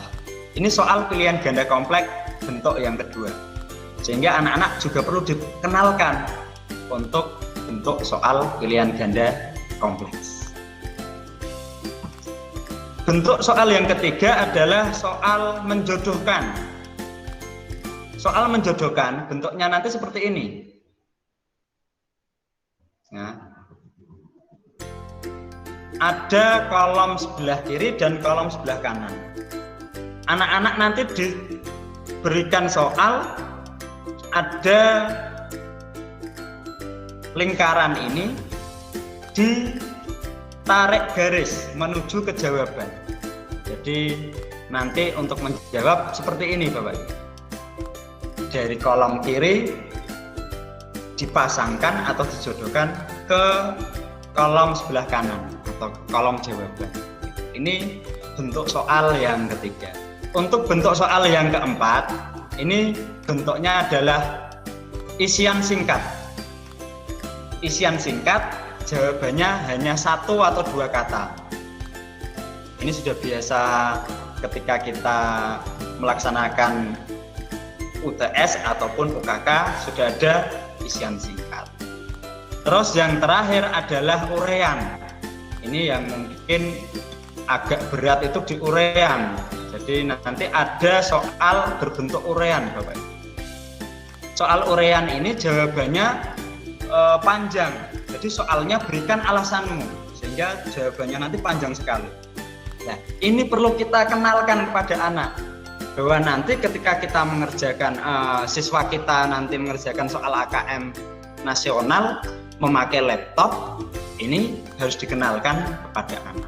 Ini soal pilihan ganda kompleks bentuk yang kedua. Sehingga anak-anak juga perlu dikenalkan untuk bentuk soal pilihan ganda kompleks. Bentuk soal yang ketiga adalah soal menjodohkan. Soal menjodohkan bentuknya nanti seperti ini. Nah, ada kolom sebelah kiri dan kolom sebelah kanan. Anak-anak nanti diberikan soal, ada lingkaran ini ditarik garis menuju ke jawaban. Jadi nanti untuk menjawab seperti ini, Bapak Ibu. Dari kolom kiri dipasangkan atau dijodohkan ke kolom sebelah kanan atau kolom jawaban. Ini bentuk soal yang ketiga. Untuk bentuk soal yang keempat, ini bentuknya adalah isian singkat. Isian singkat, jawabannya hanya 1 atau 2 kata. Ini sudah biasa ketika kita melaksanakan UTS ataupun UKK, sudah ada isian singkat. Terus yang terakhir adalah urean. Ini yang mungkin agak berat itu di urean. Jadi nanti ada soal berbentuk urean, Bapak Ibu. Soal urean ini jawabannya panjang. Jadi soalnya berikan alasanmu, sehingga jawabannya nanti panjang sekali. Nah, ini perlu kita kenalkan kepada anak, bahwa nanti ketika kita mengerjakan, siswa kita nanti mengerjakan soal AKM nasional memakai laptop, ini harus dikenalkan kepada anak.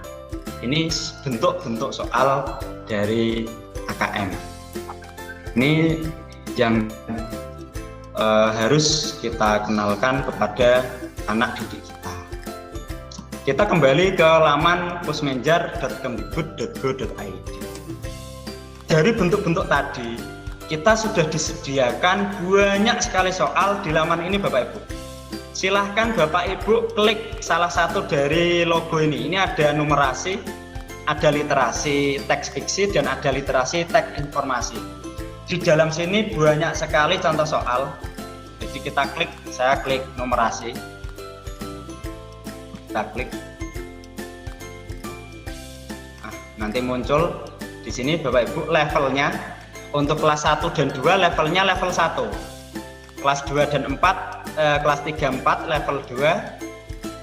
Ini bentuk-bentuk soal dari AKM. Ini yang harus kita kenalkan kepada anak didik kita. Kita kembali ke laman pusmenjar.kemdikbud.go.id. dari bentuk-bentuk tadi kita sudah disediakan banyak sekali soal di laman ini Bapak Ibu. Silahkan Bapak Ibu klik salah satu dari logo ini. Ini ada numerasi, ada literasi teks fiksi, dan ada literasi teks informasi. Di dalam sini banyak sekali contoh soal. Jadi kita klik, saya klik numerasi. Kita klik. Nah, nanti muncul di sini Bapak Ibu levelnya. Untuk kelas 1 dan 2 levelnya level 1. Kelas 2 dan 4, kelas 3 4 level 2.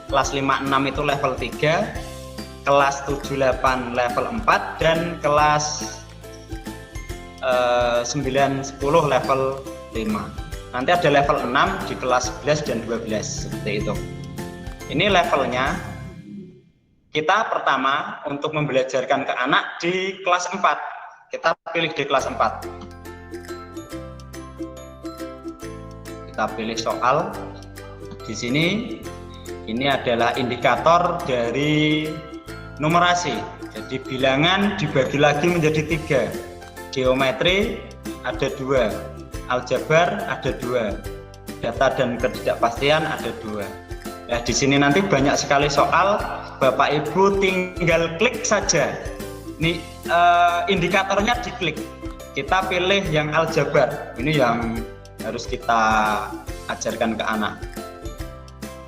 Kelas 5 6 itu level 3. Kelas 7 8 level 4 dan kelas 9 10 level 5. Nanti ada level 6 di kelas 11 dan 12 seperti itu. Ini levelnya. Kita pertama untuk membelajarkan ke anak di kelas 4. Kita pilih di kelas 4. Kita pilih soal. Di sini ini adalah indikator dari numerasi. Jadi bilangan dibagi lagi menjadi 3. Geometri ada 2. Aljabar ada 2. Data dan ketidakpastian ada 2. Nah, di sini nanti banyak sekali soal. Bapak Ibu tinggal klik saja. Ini indikatornya diklik. Kita pilih yang aljabar. Ini yang harus kita ajarkan ke anak.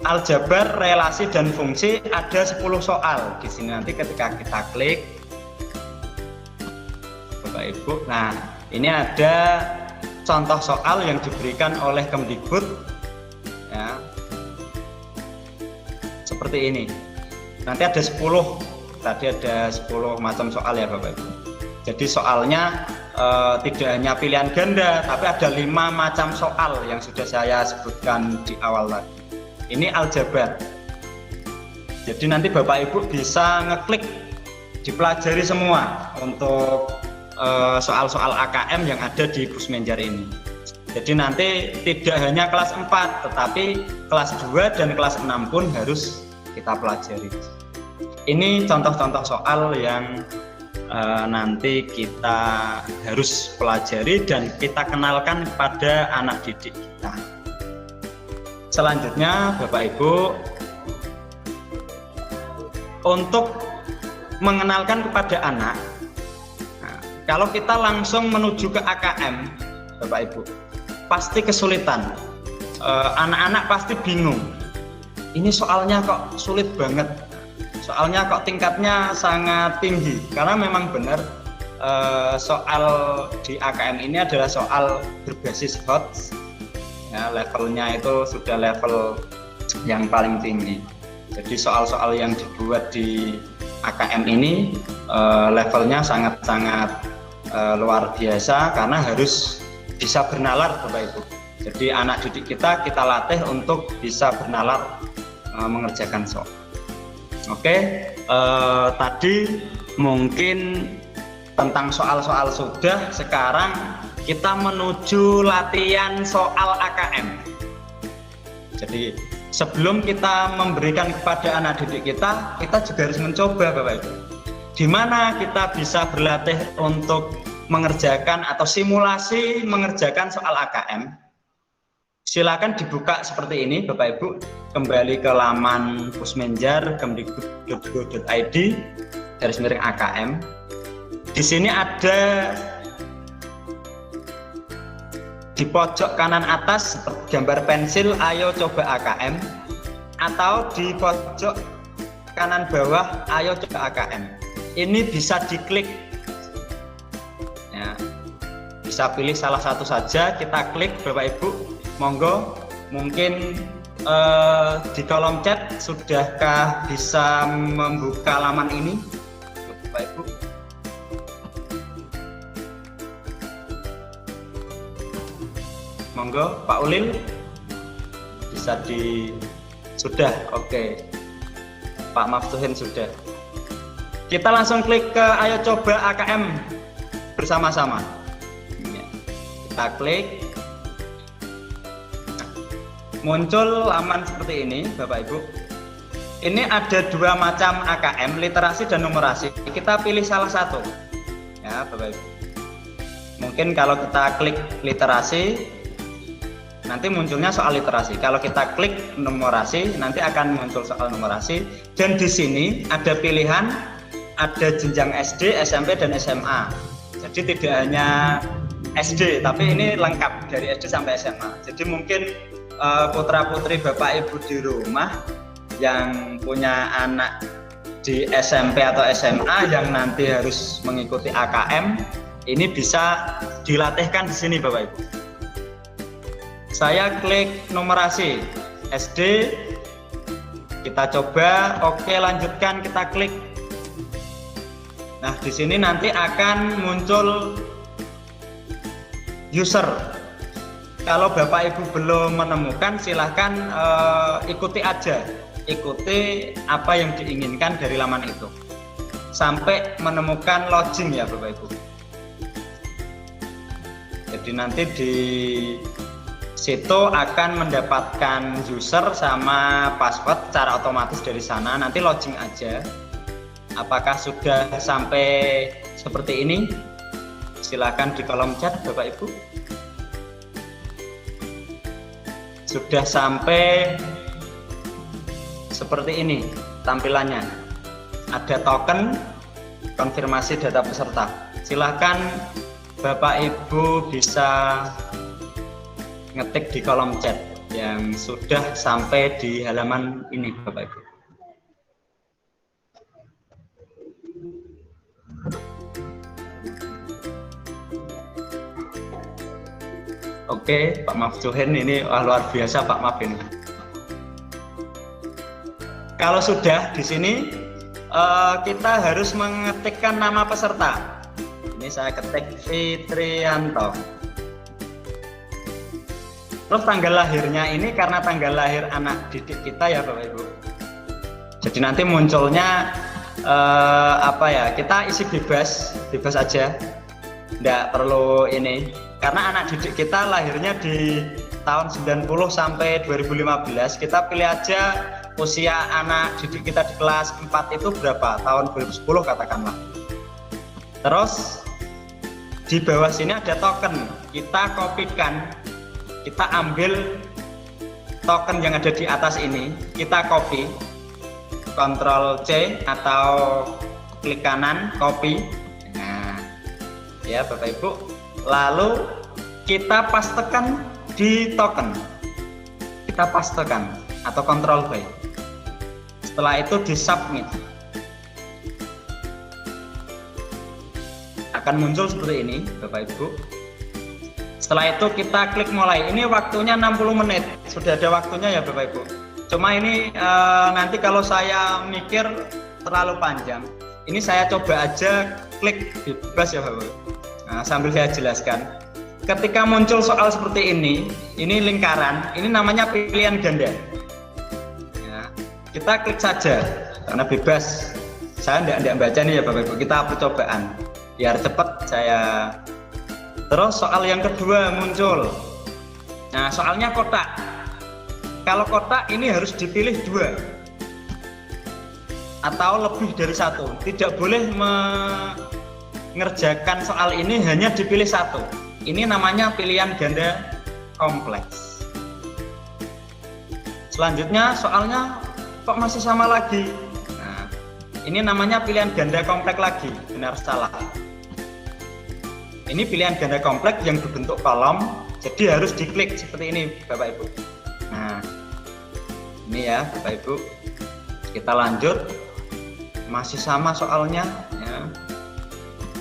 Aljabar, relasi dan fungsi ada 10 soal. Di sini nanti ketika kita klik, Bapak Ibu, nah ini ada contoh soal yang diberikan oleh Kemdikbud, ya, seperti ini. Nanti ada 10. Tadi ada 10 macam soal ya Bapak Ibu. Jadi soalnya tidak hanya pilihan ganda, tapi ada 5 macam soal yang sudah saya sebutkan di awal tadi. Ini aljabar. Jadi nanti Bapak Ibu bisa ngeklik, dipelajari semua untuk soal-soal AKM yang ada di Busmenjar ini. Jadi nanti tidak hanya kelas 4, tetapi kelas 2 dan kelas 6 pun harus kita pelajari. Ini contoh-contoh soal yang nanti kita harus pelajari dan kita kenalkan kepada anak didik kita. Selanjutnya Bapak Ibu, untuk mengenalkan kepada anak, nah, kalau kita langsung menuju ke AKM Bapak Ibu, pasti kesulitan. Anak-anak pasti bingung, ini soalnya kok sulit banget. Soalnya kok tingkatnya sangat tinggi, karena memang benar soal di AKM ini adalah soal berbasis HOTS, ya, levelnya itu sudah level yang paling tinggi. Jadi soal-soal yang dibuat di AKM ini levelnya sangat-sangat luar biasa, karena harus bisa bernalar Bapak Ibu. Jadi anak didik kita latih untuk bisa bernalar mengerjakan soal. Oke, tadi mungkin tentang soal-soal sudah. Sekarang kita menuju latihan soal AKM. Jadi sebelum kita memberikan kepada anak didik kita juga harus mencoba Bapak Ibu. Di mana kita bisa berlatih untuk mengerjakan atau simulasi mengerjakan soal AKM. Silakan dibuka seperti ini Bapak Ibu, kembali ke laman Busmenjar kemdikbud.go.id /AKM. Di sini ada di pojok kanan atas gambar pensil, ayo coba AKM, atau di pojok kanan bawah, ayo coba AKM. Ini bisa diklik, ya, bisa pilih salah satu saja, kita klik Bapak Ibu. Monggo, mungkin di kolom chat sudahkah bisa membuka laman ini Bapak Ibu? Monggo Pak Ulil, bisa sudah, oke. Pak Maftuhin sudah. Kita langsung klik ke ayo coba AKM bersama-sama. Kita klik. Muncul laman seperti ini Bapak Ibu. Ini ada 2 macam AKM, literasi dan numerasi. Kita pilih salah satu, ya Bapak Ibu. Mungkin kalau kita klik literasi, nanti munculnya soal literasi. Kalau kita klik numerasi, nanti akan muncul soal numerasi. Dan di sini ada pilihan, ada jenjang SD, SMP, dan SMA. Jadi tidak hanya SD, tapi ini lengkap dari SD sampai SMA. Jadi mungkin putra-putri Bapak Ibu di rumah yang punya anak di SMP atau SMA yang nanti harus mengikuti AKM, ini bisa dilatihkan di sini Bapak Ibu. Saya klik numerasi SD, kita coba, oke lanjutkan, kita klik. Nah di sini nanti akan muncul user. Kalau Bapak Ibu belum menemukan, silahkan ikuti aja, ikuti apa yang diinginkan dari laman itu sampai menemukan login ya Bapak Ibu. Jadi nanti di situ akan mendapatkan user sama password secara otomatis dari sana. Nanti login aja. Apakah sudah sampai seperti ini? Silakan di kolom chat Bapak Ibu. Sudah sampai seperti ini tampilannya. Ada token konfirmasi data peserta. Silakan Bapak Ibu bisa ngetik di kolom chat yang sudah sampai di halaman ini Bapak Ibu. Oke, Pak Mafjuhin ini luar biasa Pak Maf ini. Kalau sudah di sini kita harus mengetikkan nama peserta. Ini saya ketik Fitrianto. Terus tanggal lahirnya ini karena tanggal lahir anak didik kita ya Bapak Ibu. Jadi nanti munculnya kita isi bebas aja, nggak perlu ini. Karena anak didik kita lahirnya di tahun 90 sampai 2015, kita pilih aja usia anak didik kita di kelas 4 itu berapa, tahun 2010 katakanlah. Terus di bawah sini ada token, kita kopikan. Kita ambil token yang ada di atas ini, kita copy, Ctrl C atau klik kanan, copy. Nah, ya Bapak Ibu, lalu kita pastekan di token, kita pastekan atau Ctrl V. Setelah itu di submit, akan muncul seperti ini Bapak Ibu. Setelah itu kita klik mulai. Ini waktunya 60 menit. Sudah ada waktunya ya Bapak Ibu. Cuma ini nanti kalau saya mikir terlalu panjang, ini saya coba aja klik bebas ya Bapak Ibu. Nah, sambil saya jelaskan. Ketika muncul soal seperti ini lingkaran, ini namanya pilihan ganda. Ya, kita klik saja karena bebas. Saya tidak baca nih ya Bapak Ibu. Kita percobaan biar cepat saya. Terus soal yang kedua muncul. Nah, soalnya kotak. Kalau kotak ini harus dipilih 2 atau lebih dari 1. Tidak boleh mengerjakan soal ini hanya dipilih 1. Ini namanya pilihan ganda kompleks. Selanjutnya soalnya kok masih sama lagi. Nah, ini namanya pilihan ganda kompleks lagi. Benar salah. Ini pilihan ganda kompleks yang berbentuk kolom, jadi harus diklik seperti ini Bapak Ibu. Nah, ini ya Bapak Ibu, kita lanjut, masih sama soalnya ya.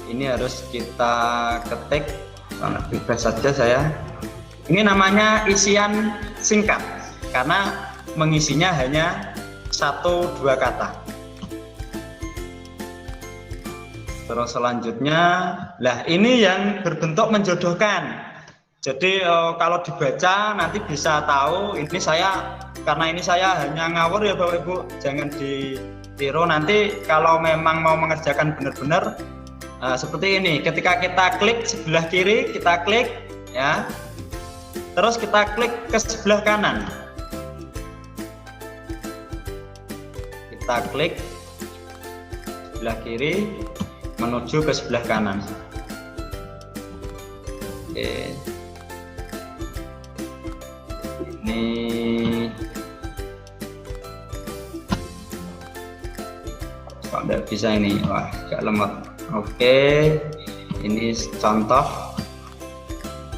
Ini harus kita ketik, bebas saja saya. Ini namanya isian singkat, karena mengisinya hanya 1-2 kata. Terus selanjutnya, lah ini yang berbentuk menjodohkan. Jadi kalau dibaca nanti bisa tahu ini saya, karena ini saya hanya ngawur ya Bapak Ibu, jangan ditiru. Nanti kalau memang mau mengerjakan benar-benar seperti ini. Ketika kita klik sebelah kiri, kita klik ya. Terus kita klik ke sebelah kanan. Kita klik sebelah kiri menuju ke sebelah kanan. Oke. Ini kok nggak bisa ini, wah agak lemot. Oke, ini contoh,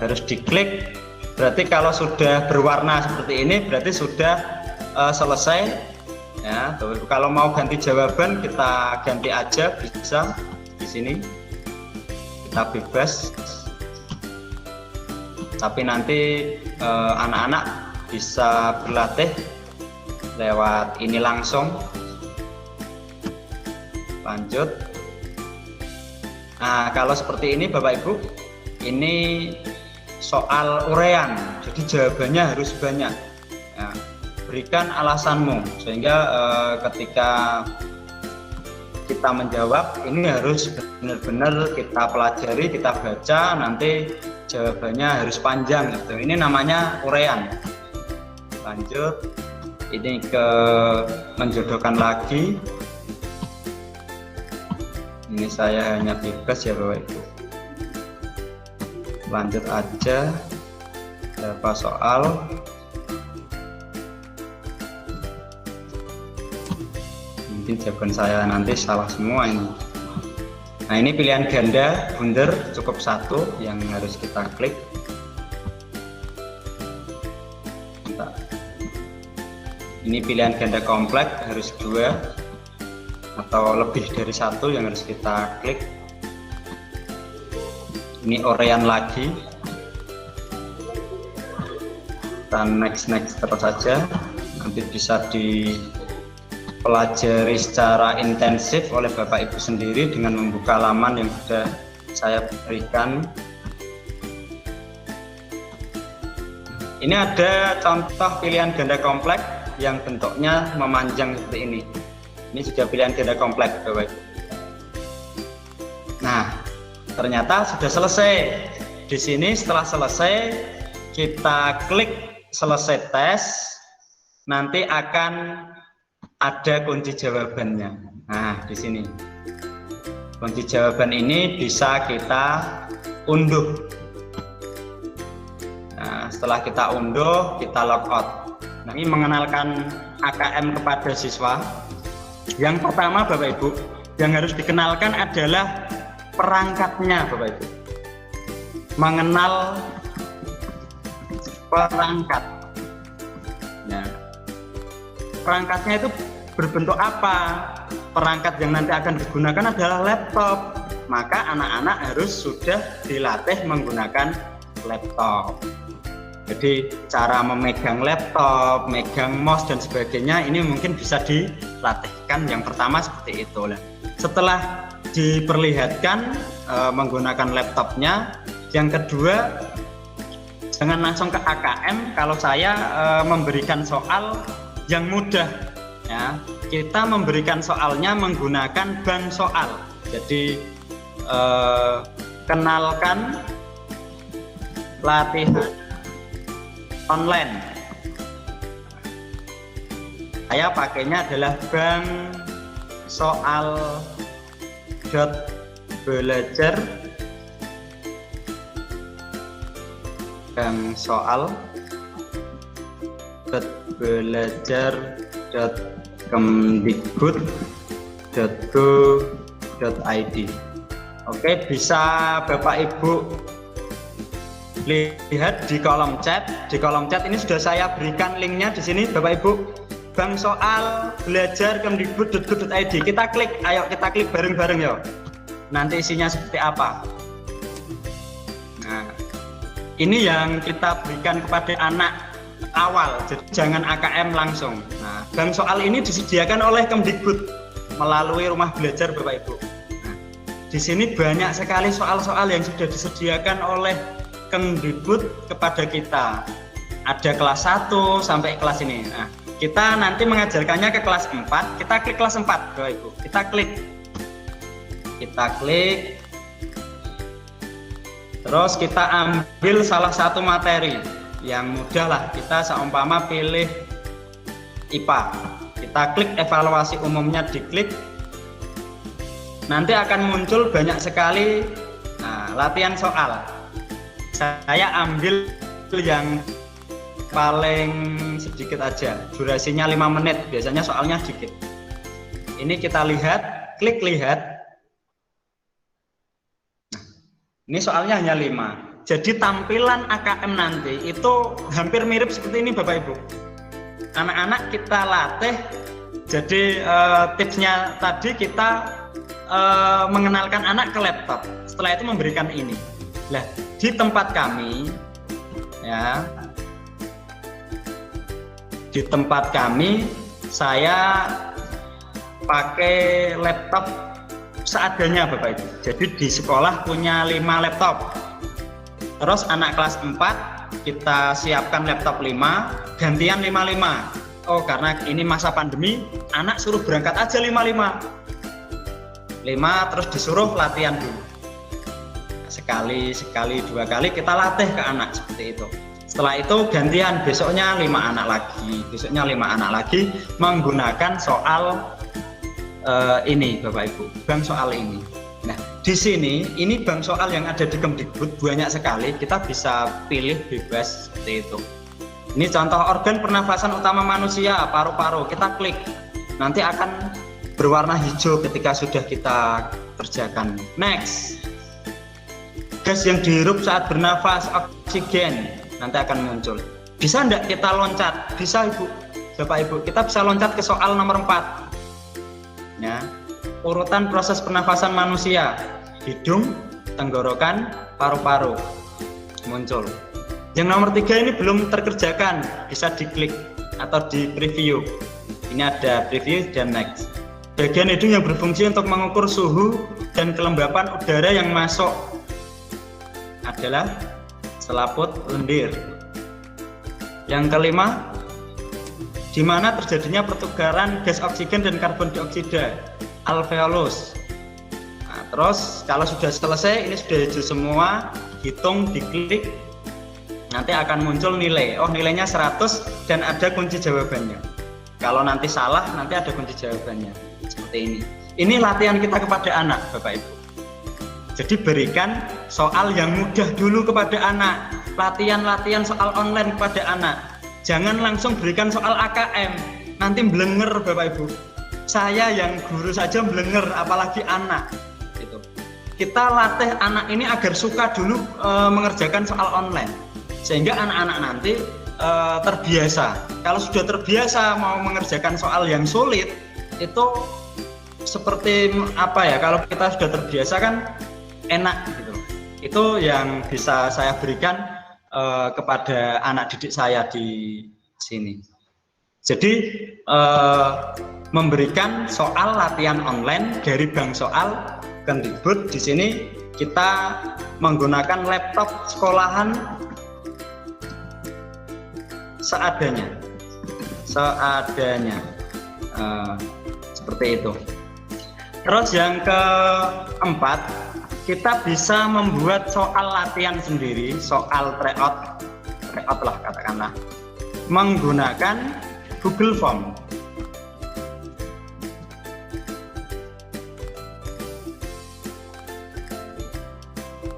harus diklik. Berarti kalau sudah berwarna seperti ini berarti sudah selesai ya. Kalau mau ganti jawaban kita ganti aja, bisa di sini kita bebas, tapi nanti anak-anak bisa berlatih lewat ini langsung. Lanjut. Nah, kalau seperti ini Bapak Ibu, ini soal urean, jadi jawabannya harus banyak ya. Berikan alasanmu, sehingga ketika kita menjawab ini harus benar-benar kita pelajari, kita baca, nanti jawabannya harus panjang gitu. Ini namanya urean. Lanjut, ini ke menjodohkan lagi. Ini saya hanya bebas ya Bapak Ibu. Lanjut aja, berapa soal. Mungkin jawaban saya nanti salah semua ini. Nah, ini pilihan ganda bundar cukup satu yang harus kita klik. Ini pilihan ganda kompleks harus 2 atau lebih dari 1 yang harus kita klik. Ini urean lagi, kita next terus saja, nanti bisa dipelajari secara intensif oleh Bapak Ibu sendiri dengan membuka laman yang sudah saya berikan. Ini ada contoh pilihan ganda kompleks yang bentuknya memanjang seperti ini. Ini juga pilihan ganda kompleks Bapak Ibu. Nah, ternyata sudah selesai. Di sini setelah selesai kita klik selesai tes, nanti akan ada kunci jawabannya. Nah, di sini kunci jawaban ini bisa kita unduh. Nah, setelah kita unduh, kita logout. Nah, ini mengenalkan AKM kepada siswa. Yang pertama Bapak Ibu, yang harus dikenalkan adalah perangkatnya Bapak Ibu. Mengenal perangkat. Nah, perangkatnya itu berbentuk apa? Perangkat yang nanti akan digunakan adalah laptop. Maka anak-anak harus sudah dilatih menggunakan laptop. Jadi cara memegang laptop, megang mouse dan sebagainya ini mungkin bisa dilatihkan. Yang pertama seperti itu. Setelah diperlihatkan menggunakan laptopnya, yang kedua jangan langsung ke AKM. Kalau saya memberikan soal yang mudah ya, kita memberikan soalnya menggunakan bank soal. Jadi kenalkan latihan online. Saya pakainya adalah bank soal .belajar, bank soal .belajar.kemdikbud.go.id. Oke, bisa Bapak Ibu lihat di kolom chat. Di kolom chat ini sudah saya berikan linknya di sini Bapak Ibu. Bank soal belajar kemdikbud.go.id. Kita klik, ayo kita klik bareng-bareng ya. Nanti isinya seperti apa. Nah, ini yang kita berikan kepada anak awal, jadi jangan AKM langsung. Nah, bank soal ini disediakan oleh Kemdikbud melalui rumah belajar Bapak Ibu. Nah, di sini banyak sekali soal-soal yang sudah disediakan oleh Kemdikbud kepada kita. Ada kelas 1 sampai kelas ini. Nah, kita nanti mengajarkannya ke kelas 4, kita klik kelas 4 Bapak Ibu. Kita klik. Terus kita ambil salah satu materi yang mudah lah. Kita seumpama pilih IPA. Kita klik evaluasi umumnya, diklik. Nanti akan muncul banyak sekali latihan soal. Saya ambil yang paling sedikit aja, durasinya 5 menit, biasanya soalnya dikit. Ini kita lihat, klik lihat. Nah, ini soalnya hanya 5. Jadi tampilan AKM nanti itu hampir mirip seperti ini Bapak Ibu. Anak-anak kita latih, jadi tipsnya tadi kita mengenalkan anak ke laptop, setelah itu memberikan ini. Nah, di tempat kami, ya, di tempat kami saya pakai laptop seadanya Bapak Ibu. Jadi di sekolah punya 5 laptop. Terus anak kelas 4 kita siapkan laptop 5, gantian 5-5. Oh, karena ini masa pandemi, anak suruh berangkat aja 5-5. 5 terus disuruh latihan dulu. Sekali, 2 kali kita latih ke anak seperti itu. Setelah itu gantian, besoknya 5 anak lagi, besoknya 5 anak lagi menggunakan soal ini Bapak Ibu, bank soal ini. Nah, di sini ini bank soal yang ada di Kemdikbud banyak sekali, kita bisa pilih bebas seperti itu. Ini contoh organ pernafasan utama manusia, paru-paru, kita klik. Nanti akan berwarna hijau ketika sudah kita kerjakan. Next. Gas yang dihirup saat bernafas, oksigen, nanti akan muncul. Bisa enggak kita loncat? Bisa Ibu, Bapak Ibu, kita bisa loncat ke soal nomor 4. Ya, urutan proses pernafasan manusia, hidung, tenggorokan, paru-paru, muncul. Yang nomor 3 ini belum terkerjakan, bisa diklik atau di preview. Ini ada preview dan next. Bagian hidung yang berfungsi untuk mengukur suhu dan kelembapan udara yang masuk adalah selaput lendir. Yang kelima, di mana terjadinya pertukaran gas oksigen dan karbon dioksida, alveolus. Nah, terus kalau sudah selesai, ini sudah hijau semua, hitung, diklik, nanti akan muncul nilai. Oh, nilainya 100 dan ada kunci jawabannya. Kalau nanti salah, nanti ada kunci jawabannya. Seperti ini. Ini latihan kita kepada anak, Bapak Ibu. Jadi berikan soal yang mudah dulu kepada anak, latihan-latihan soal online kepada anak. Jangan langsung berikan soal AKM, nanti blenger Bapak Ibu. Saya yang guru saja blenger, apalagi anak. Gitu. Kita latih anak ini agar suka dulu mengerjakan soal online, sehingga anak-anak nanti terbiasa. Kalau sudah terbiasa mau mengerjakan soal yang sulit, itu seperti apa ya? Kalau kita sudah terbiasa kan enak gitu. Itu yang bisa saya berikan kepada anak didik saya di sini. Jadi memberikan soal latihan online dari bank soal Kemdikbud. Di sini kita menggunakan laptop sekolahan seadanya, seperti itu. Terus yang keempat, kita bisa membuat soal latihan sendiri, soal tryout lah katakanlah, menggunakan Google Form.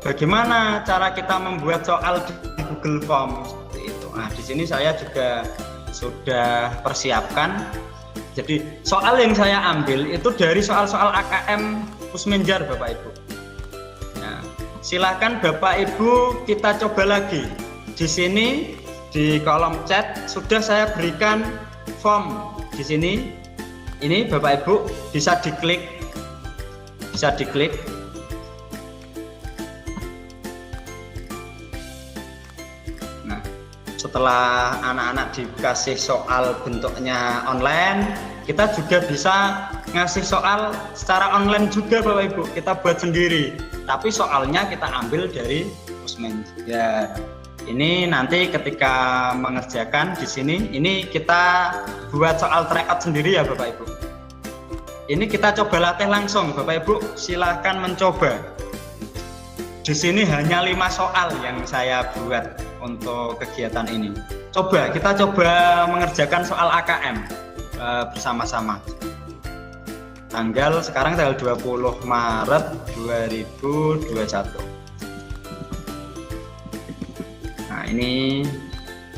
Bagaimana cara kita membuat soal di Google Form seperti itu? Nah, di sini saya juga sudah persiapkan. Jadi soal yang saya ambil itu dari soal-soal AKM Pusmenjar Bapak Ibu. Silakan Bapak Ibu kita coba lagi. Di sini di kolom chat sudah saya berikan form di sini. Ini Bapak Ibu bisa diklik. Nah, setelah anak-anak dikasih soal bentuknya online, kita juga bisa ngasih soal secara online juga Bapak Ibu. Kita buat sendiri. Tapi soalnya kita ambil dari Pusmenjar. Ini nanti ketika mengerjakan di sini, ini kita buat soal tryout sendiri ya Bapak Ibu. Ini kita coba latih langsung Bapak Ibu, silahkan mencoba. Di sini hanya 5 soal yang saya buat untuk kegiatan ini. Kita coba mengerjakan soal AKM bersama-sama. Sekarang tanggal 20 Maret 2021. ini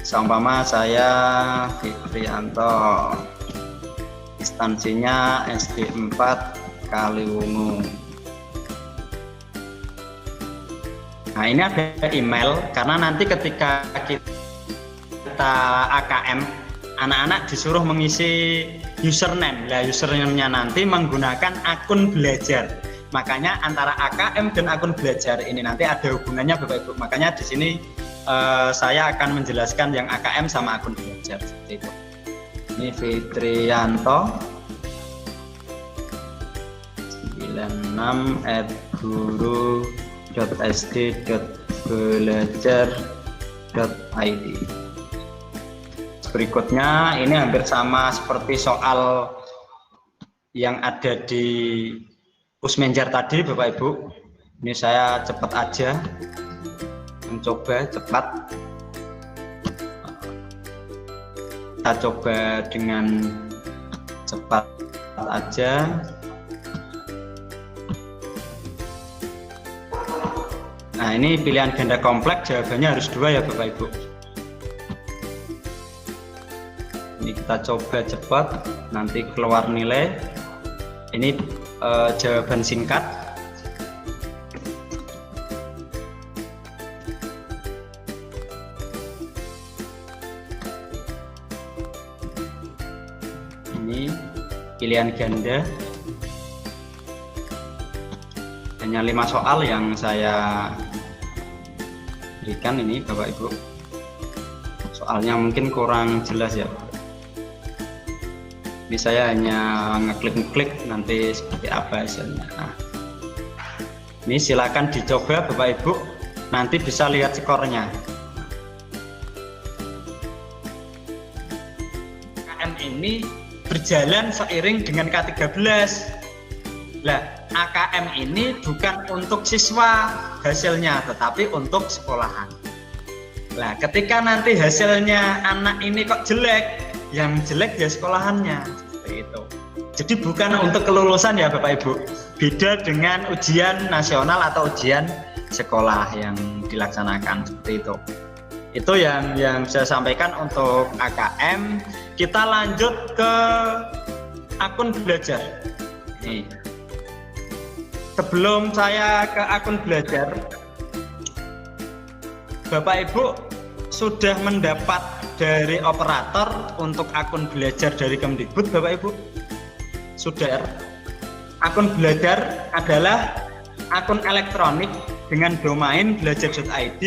seumpama saya Fitrianto, instansinya SD 4 Kaliwungu. Nah, ini ada email karena nanti ketika kita AKM, anak-anak disuruh mengisi username. Nah, username-nya nanti menggunakan akun belajar. Makanya antara AKM dan akun belajar ini nanti ada hubungannya Bapak Ibu. Makanya di sini saya akan menjelaskan yang AKM sama akun belajar seperti itu. Ini Fitrianto 96@guru.sd.belajar.id. Berikutnya ini hampir sama seperti soal yang ada di Usmenjar tadi Bapak Ibu. Ini saya cepat aja mencoba cepat. Kita coba dengan cepat aja. Nah, ini pilihan ganda kompleks, jawabannya harus 2 ya Bapak Ibu. Ini kita coba cepat, nanti keluar nilai. Ini jawaban singkat. Ini pilihan ganda. Hanya 5 soal yang saya berikan ini Bapak Ibu. Soalnya mungkin kurang jelas ya. Ini saya hanya ngeklik nanti seperti apa hasilnya. Nah, ini silakan dicoba Bapak Ibu, nanti bisa lihat skornya. AKM ini berjalan seiring dengan K13. Lah, AKM ini bukan untuk siswa hasilnya, tetapi untuk sekolahan. Nah, ketika nanti hasilnya anak ini kok jelek, yang jelek ya sekolahannya, seperti itu. Jadi bukan untuk kelulusan ya Bapak Ibu. Beda dengan ujian nasional atau ujian sekolah yang dilaksanakan seperti itu. Itu yang saya sampaikan untuk AKM. Kita lanjut ke akun belajar. Nih. Sebelum saya ke akun belajar, Bapak Ibu sudah mendapat dari operator untuk akun belajar dari Kemdikbud Bapak Ibu? Sudah. Akun belajar adalah akun elektronik dengan domain belajar.id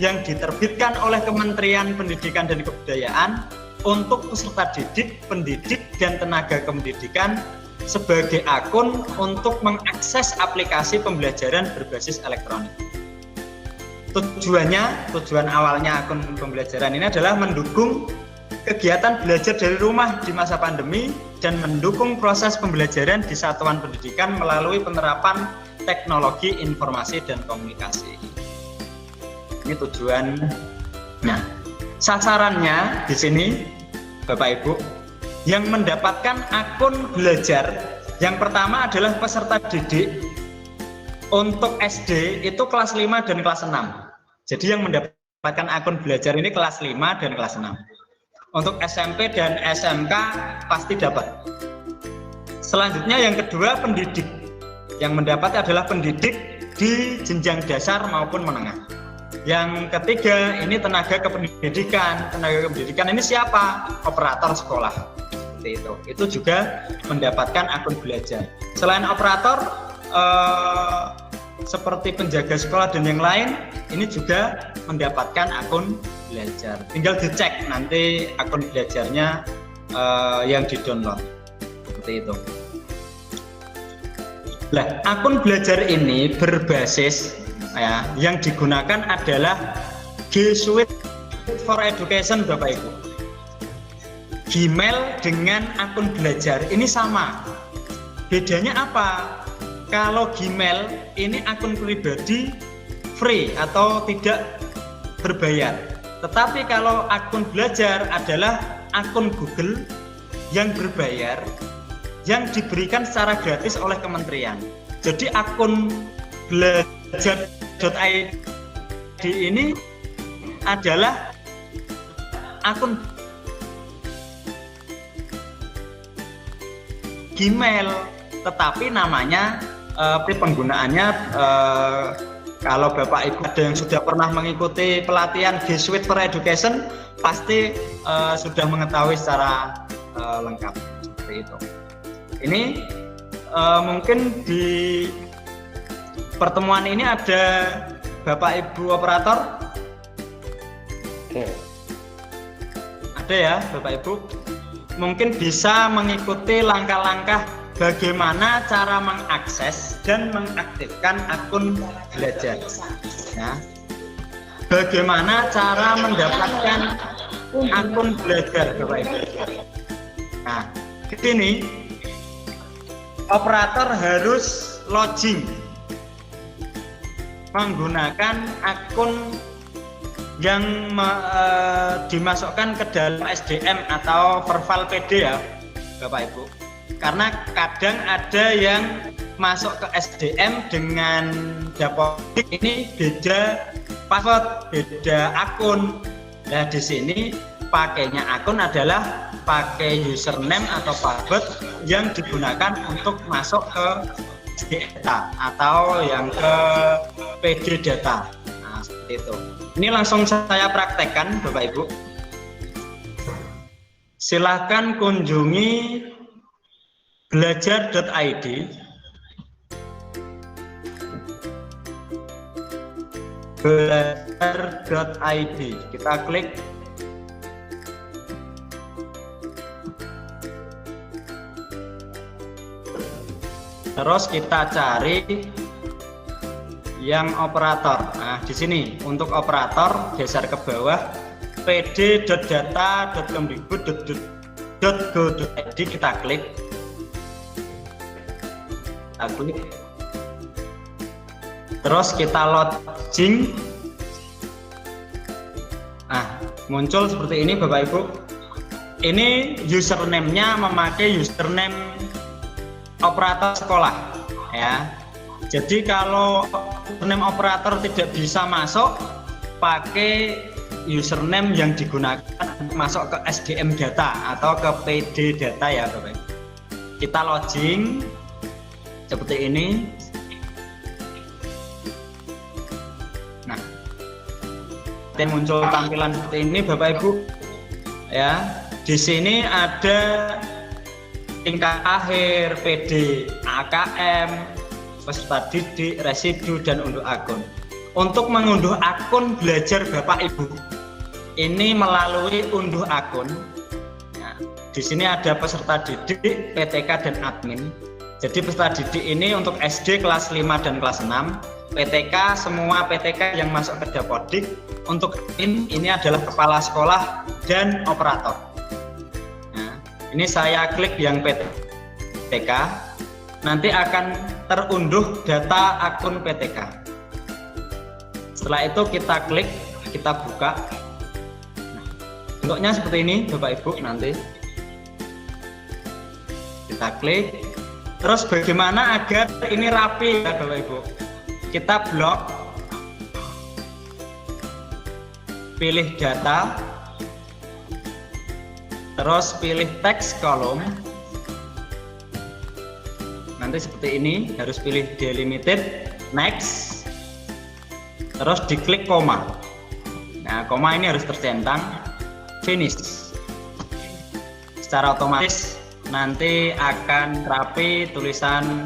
yang diterbitkan oleh Kementerian Pendidikan dan Kebudayaan untuk peserta didik, pendidik, dan tenaga kependidikan sebagai akun untuk mengakses aplikasi pembelajaran berbasis elektronik. Tujuan awalnya akun pembelajaran ini adalah mendukung kegiatan belajar dari rumah di masa pandemi dan mendukung proses pembelajaran di satuan pendidikan melalui penerapan teknologi informasi dan komunikasi. Ini tujuan. Nah, sasarannya di sini Bapak Ibu yang mendapatkan akun belajar yang pertama adalah peserta didik. Untuk SD itu kelas 5 dan kelas 6. Jadi yang mendapatkan akun belajar ini kelas 5 dan kelas 6. Untuk SMP dan SMK pasti dapat. Selanjutnya yang kedua pendidik. Yang mendapat adalah pendidik di jenjang dasar maupun menengah. Yang ketiga ini tenaga kependidikan. Tenaga kependidikan ini siapa? Operator sekolah. Seperti itu. Itu juga mendapatkan akun belajar. Selain operator seperti penjaga sekolah dan yang lain ini juga mendapatkan akun belajar. Tinggal dicek nanti akun belajarnya yang di-download seperti itu. Nah, akun belajar ini berbasis ya, yang digunakan adalah G Suite for Education Bapak Ibu. Gmail dengan akun belajar ini sama. Bedanya apa? Kalau Gmail ini akun pribadi free atau tidak berbayar. Tetapi kalau akun belajar adalah akun Google yang berbayar yang diberikan secara gratis oleh kementerian. Jadi akun belajar.id ini adalah akun Gmail, tetapi namanya penggunaannya kalau Bapak Ibu ada yang sudah pernah mengikuti pelatihan G Suite for Education pasti sudah mengetahui secara lengkap seperti itu. Ini mungkin di pertemuan ini ada Bapak Ibu operator? Ada ya Bapak Ibu? Mungkin bisa mengikuti langkah-langkah bagaimana cara mengakses dan mengaktifkan akun belajar. Ya. Bagaimana cara mendapatkan akun belajar, Bapak Ibu? Nah, di sini operator harus login menggunakan akun yang dimasukkan ke dalam SDM atau Verval PD ya Bapak Ibu, karena kadang ada yang masuk ke SDM dengan Dapodik ini beda password, beda akun. Nah di sini pakainya akun adalah pakai username atau password yang digunakan untuk masuk ke SD data atau yang ke PD data. Nah seperti itu. Ini langsung saya praktekkan Bapak Ibu. Silahkan kunjungi belajar.id. Belajar.id. Kita klik. Terus kita cari yang operator. Nah, di sini untuk operator geser ke bawah pd.data.kemdikbud.go.id kita klik. Kita klik. Terus kita login. Nah, muncul seperti ini Bapak Ibu. Ini username-nya memakai username operator sekolah ya. Jadi kalau username operator tidak bisa masuk, pakai username yang digunakan masuk ke SDM data atau ke PD data ya Bapak. Kita login seperti ini. Nah, dan muncul tampilan seperti ini Bapak Ibu. Ya, di sini ada tingkat akhir, PD, AKM, peserta didik, residu, dan unduh akun. Untuk mengunduh akun belajar Bapak Ibu, ini melalui unduh akun. Nah, di sini ada peserta didik, PTK, dan admin. Jadi peserta didik ini untuk SD kelas 5 dan kelas 6, PTK semua PTK yang masuk ke Dapodik. Untuk ini adalah kepala sekolah dan operator. Nah, ini saya klik yang PTK. Nanti akan terunduh data akun PTK. Setelah itu kita klik, kita buka. Nah, bentuknya seperti ini Bapak Ibu nanti. Kita klik. Terus bagaimana agar ini rapi ya Bapak Ibu? Kita blok. Pilih data. Terus pilih teks kolom. Nanti seperti ini, harus pilih delimited, next, terus diklik koma. Nah, koma ini harus tercentang, finish. Secara otomatis nanti akan rapi tulisan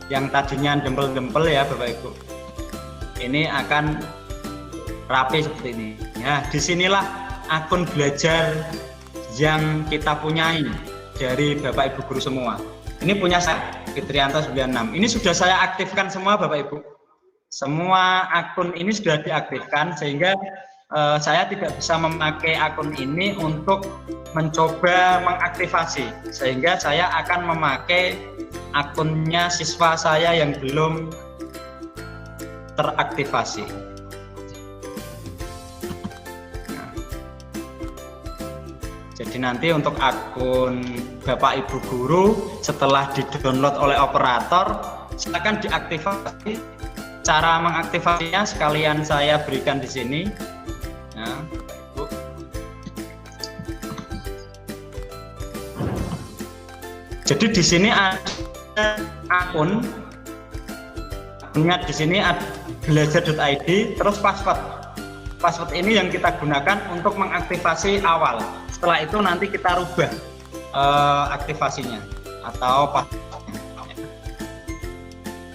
yang tadinya dempel-dempel ya Bapak Ibu. Ini akan rapi seperti ini. Nah, disinilah akun belajar yang kita punyai dari Bapak Ibu guru semua. Ini punya saya, Fitrianto 96. Ini sudah saya aktifkan semua Bapak Ibu. Semua akun ini sudah diaktifkan sehingga saya tidak bisa memakai akun ini untuk mencoba mengaktifasi. Sehingga saya akan memakai akunnya siswa saya yang belum teraktivasi. Jadi nanti untuk akun Bapak Ibu guru setelah di-download oleh operator silakan diaktifasi. Cara mengaktifasinya sekalian saya berikan di sini. Nah, Jadi di sini ada akun, ingat di sini ada belajar.id, terus password. Password ini yang kita gunakan untuk mengaktifasi awal. Setelah itu nanti kita rubah aktivasinya atau passwordnya.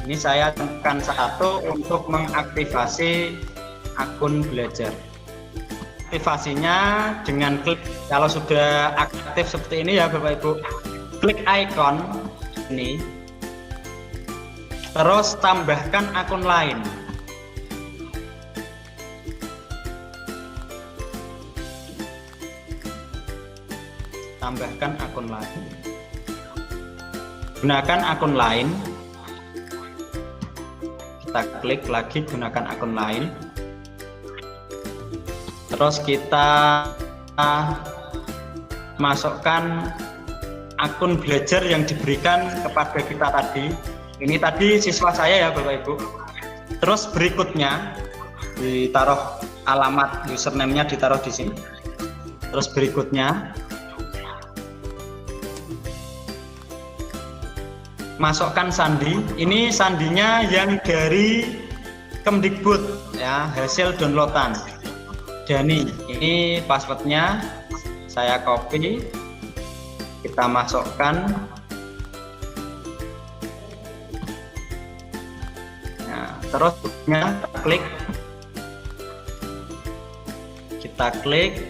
Ini saya tekan 1 untuk mengaktifasi akun belajar. Aktivasinya dengan klik, kalau sudah aktif seperti ini ya Bapak Ibu, klik icon ini, terus tambahkan akun lain. Tambahkan akun lain. Gunakan akun lain. Kita klik lagi gunakan akun lain. Terus kita masukkan akun belajar yang diberikan kepada kita tadi. Ini tadi siswa saya ya Bapak Ibu. Terus berikutnya ditaruh alamat username-nya, ditaruh di sini. Terus berikutnya masukkan sandi. Ini sandinya yang dari Kemdikbud ya, hasil downloadan. Dani, ini passwordnya saya copy, kita masukkan. Nah, terus kita klik.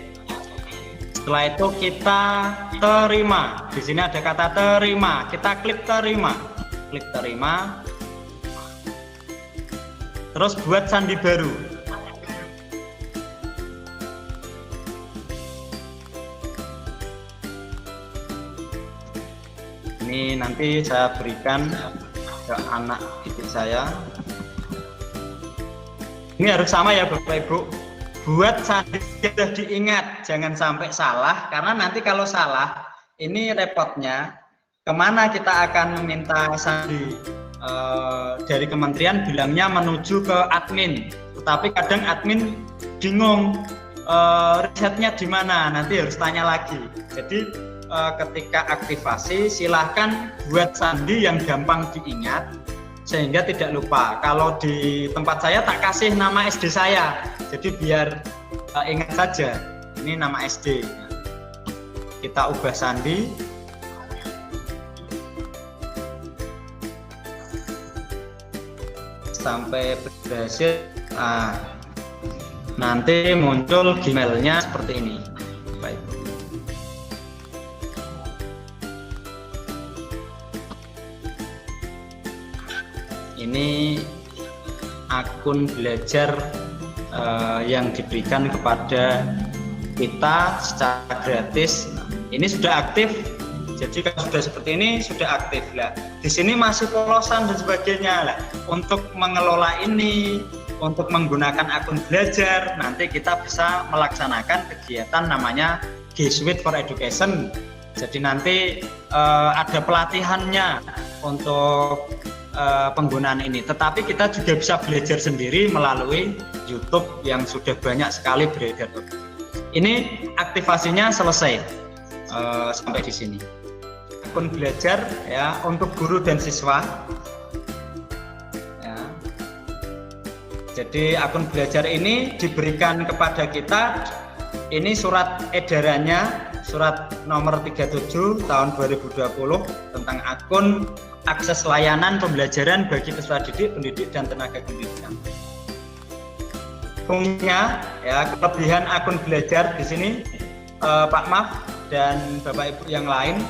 Setelah itu kita terima. Di sini ada kata terima. Kita klik terima. Klik terima. Terus buat sandi baru. Ini nanti saya berikan ke anak didik saya. Ini harus sama ya Bapak Ibu. Buat sandi sudah diingat, jangan sampai salah, karena nanti kalau salah, ini repotnya kemana kita akan meminta sandi dari kementerian, bilangnya menuju ke admin, tetapi kadang admin bingung risetnya di mana, nanti harus tanya lagi. Jadi ketika aktivasi silahkan buat sandi yang gampang diingat sehingga tidak lupa. Kalau di tempat saya tak kasih nama SD saya, jadi biar ingat saja ini nama SD. Kita ubah sandi. Sampai berhasil. Nanti muncul Gmail-nya seperti ini. Baik. Ini akun belajar yang diberikan kepada kita secara gratis. Ini sudah aktif. Jadi kalau sudah seperti ini sudah aktif lah. Di sini masih polosan dan sebagainya lah. Untuk mengelola ini, untuk menggunakan akun belajar, nanti kita bisa melaksanakan kegiatan namanya G Suite for Education. Jadi nanti ada pelatihannya untuk penggunaan ini, tetapi kita juga bisa belajar sendiri melalui YouTube yang sudah banyak sekali beredar. Ini aktivasinya selesai sampai di sini. Akun belajar ya untuk guru dan siswa. Ya. Jadi akun belajar ini diberikan kepada kita. Ini surat edarannya, surat nomor 37 tahun 2020 tentang akun akses layanan pembelajaran bagi peserta didik, pendidik, dan tenaga pendidikan. Fungsinya, ya, kelebihan akun belajar di sini, Pak Maf dan Bapak Ibu yang lain.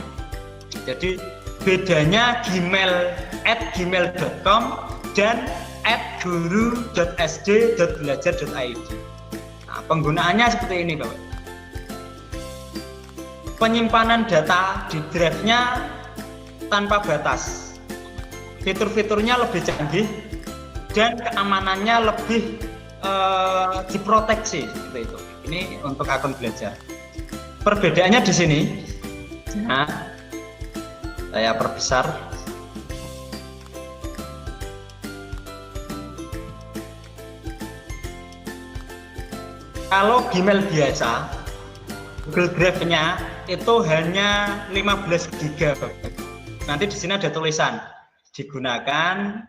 Jadi bedanya gmail@gmail.com dan @guru.sd.belajar.id. Nah, penggunaannya seperti ini, Bapak. Penyimpanan data di drive-nya tanpa batas. Fitur-fiturnya lebih canggih dan keamanannya lebih diproteksi seperti itu. Ini untuk akun belajar. Perbedaannya di sini. Nah, saya perbesar. Kalau Gmail biasa, Google Drive-nya itu hanya 15 GB. nanti di sini ada tulisan digunakan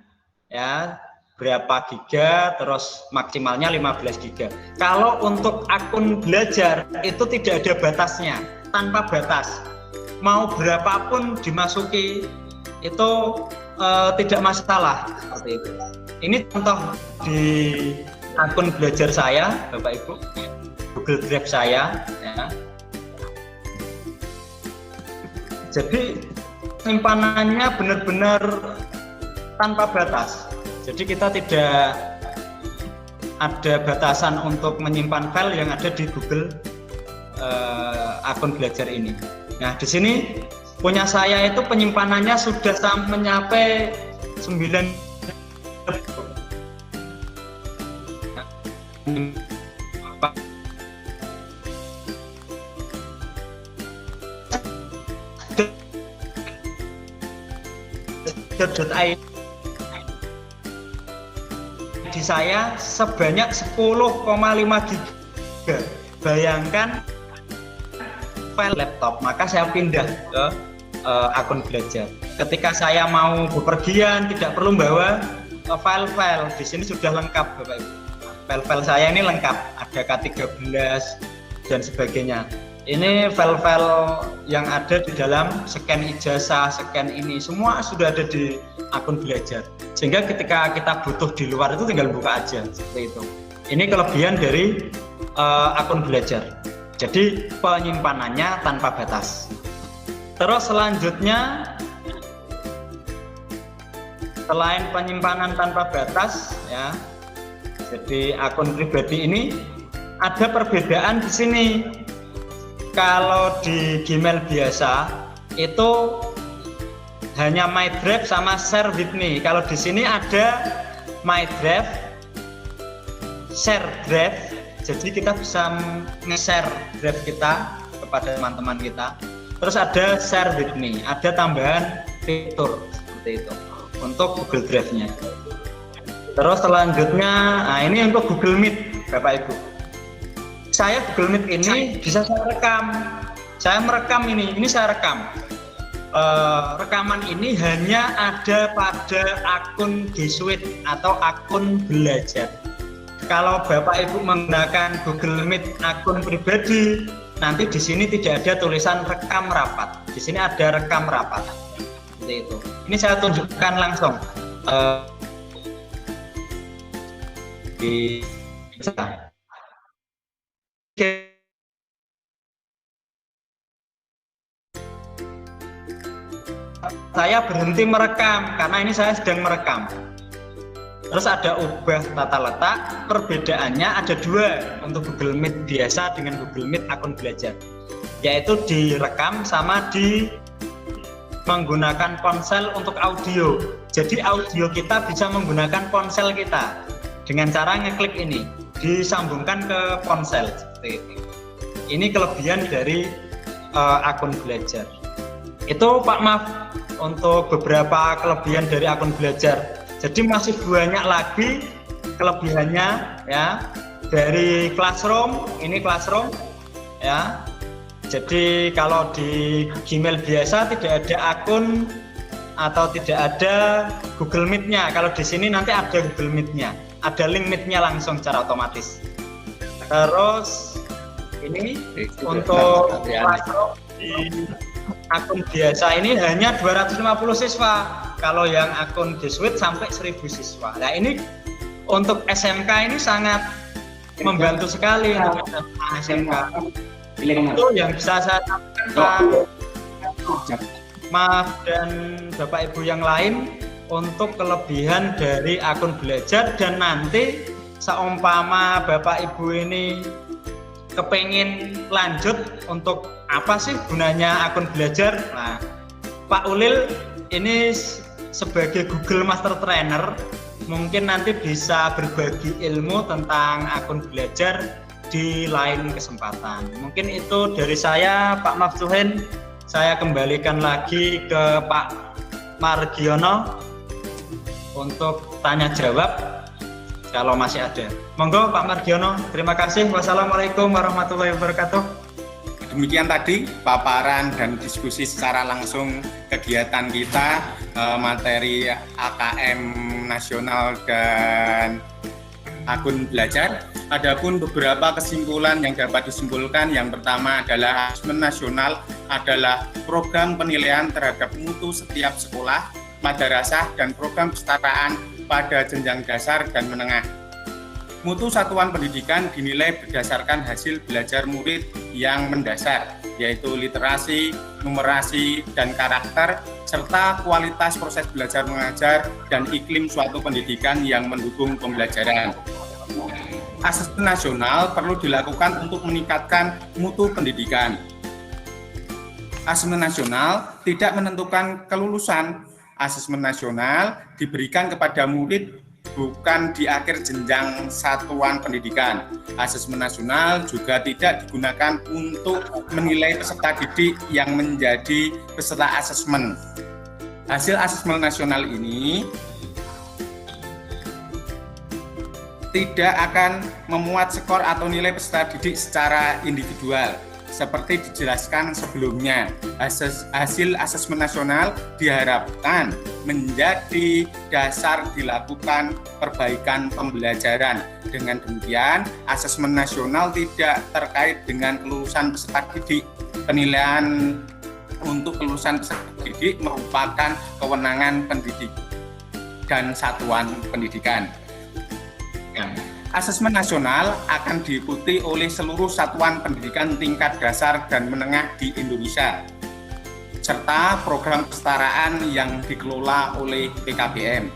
ya berapa giga, terus maksimalnya 15 giga. Kalau untuk akun belajar itu tidak ada batasnya, tanpa batas. Mau berapapun dimasuki itu tidak masalah seperti itu. Ini contoh di akun belajar saya, Bapak Ibu, Google Drive saya. Ya. Jadi simpanannya benar-benar tanpa batas. Jadi kita tidak ada batasan untuk menyimpan file yang ada di Google akun belajar ini. Nah, di sini punya saya itu penyimpanannya sudah sampai mencapai 9 di saya sebanyak 10,5 giga. Bayangkan file laptop, maka saya pindah ke akun belajar. Ketika saya mau bepergian tidak perlu bawa file-file, di sini sudah lengkap Bapak Ibu. File-file saya ini lengkap, ada K13 dan sebagainya. Ini file-file yang ada di dalam scan ijazah, scan ini, semua sudah ada di akun belajar. Sehingga ketika kita butuh di luar itu tinggal buka aja, seperti itu. Ini kelebihan dari akun belajar. Jadi penyimpanannya tanpa batas. Terus selanjutnya, selain penyimpanan tanpa batas, ya, jadi akun pribadi ini ada perbedaan di sini. Kalau di Gmail biasa itu hanya My Drive sama Share with Me. Kalau di sini ada My Drive, Share Drive. Jadi kita bisa nge-share drive kita kepada teman-teman kita. Terus ada Share with Me, ada tambahan fitur seperti itu untuk Google Drive-nya. Terus selanjutnya, nah ini untuk Google Meet, Bapak Ibu. Saya Google Meet ini bisa saya rekam. Saya merekam ini saya rekam. Rekaman ini hanya ada pada akun G Suite atau akun belajar. Kalau Bapak Ibu menggunakan Google Meet akun pribadi, nanti di sini tidak ada tulisan rekam rapat. Di sini ada rekam rapat. Seperti itu. Ini saya tunjukkan langsung. Di saya berhenti merekam karena ini saya sedang merekam. Terus ada ubah tata letak, perbedaannya ada dua untuk Google Meet biasa dengan Google Meet akun belajar, yaitu direkam sama di menggunakan ponsel untuk audio. Jadi audio kita bisa menggunakan ponsel kita dengan cara ngeklik ini, disambungkan ke ponsel seperti itu. Ini kelebihan dari akun belajar. Itu Pak Maaf untuk beberapa kelebihan dari akun belajar. Jadi masih banyak lagi kelebihannya ya. Dari Classroom, ini Classroom ya. Jadi kalau di Gmail biasa tidak ada akun atau tidak ada Google Meet-nya. Kalau di sini nanti ada Google Meet-nya, ada link Meet-nya langsung secara otomatis. Terus ini untuk Classroom di akun biasa ini hanya 250 siswa. Kalau yang akun G Suite sampai 1000 siswa. Nah ini untuk SMK ini sangat membantu sekali untuk SMK. Itu yang bisa saya sampaikan Pak Maaf dan Bapak Ibu yang lain untuk kelebihan dari akun belajar. Dan nanti seumpama Bapak Ibu ini kepengin lanjut untuk apa sih gunanya akun belajar. Nah, Pak Ulil ini sebagai Google Master Trainer mungkin nanti bisa berbagi ilmu tentang akun belajar di lain kesempatan. Mungkin itu dari saya, Pak Maftuhin. Saya kembalikan lagi ke Pak Margiono untuk tanya jawab kalau masih ada. Monggo Pak Margiono. Terima kasih. Wassalamualaikum warahmatullahi wabarakatuh. Demikian tadi paparan dan diskusi secara langsung kegiatan kita, materi AKM nasional dan akun belajar. Adapun beberapa kesimpulan yang dapat disimpulkan, yang pertama adalah asesmen nasional adalah program penilaian terhadap mutu setiap sekolah, madrasah, dan program kesetaraan pada jenjang dasar dan menengah. Mutu satuan pendidikan dinilai berdasarkan hasil belajar murid yang mendasar, yaitu literasi, numerasi, dan karakter, serta kualitas proses belajar mengajar dan iklim suatu pendidikan yang mendukung pembelajaran. Asesmen nasional perlu dilakukan untuk meningkatkan mutu pendidikan. Asesmen nasional tidak menentukan kelulusan. Asesmen nasional diberikan kepada murid bukan di akhir jenjang satuan pendidikan. Asesmen nasional juga tidak digunakan untuk menilai peserta didik yang menjadi peserta asesmen. Hasil asesmen nasional ini tidak akan memuat skor atau nilai peserta didik secara individual. Seperti dijelaskan sebelumnya, hasil asesmen nasional diharapkan menjadi dasar dilakukan perbaikan pembelajaran. Dengan demikian, asesmen nasional tidak terkait dengan kelulusan peserta didik. Penilaian untuk kelulusan peserta didik merupakan kewenangan pendidik dan satuan pendidikan. Asesmen nasional akan diikuti oleh seluruh satuan pendidikan tingkat dasar dan menengah di Indonesia, serta program kesetaraan yang dikelola oleh PKBM.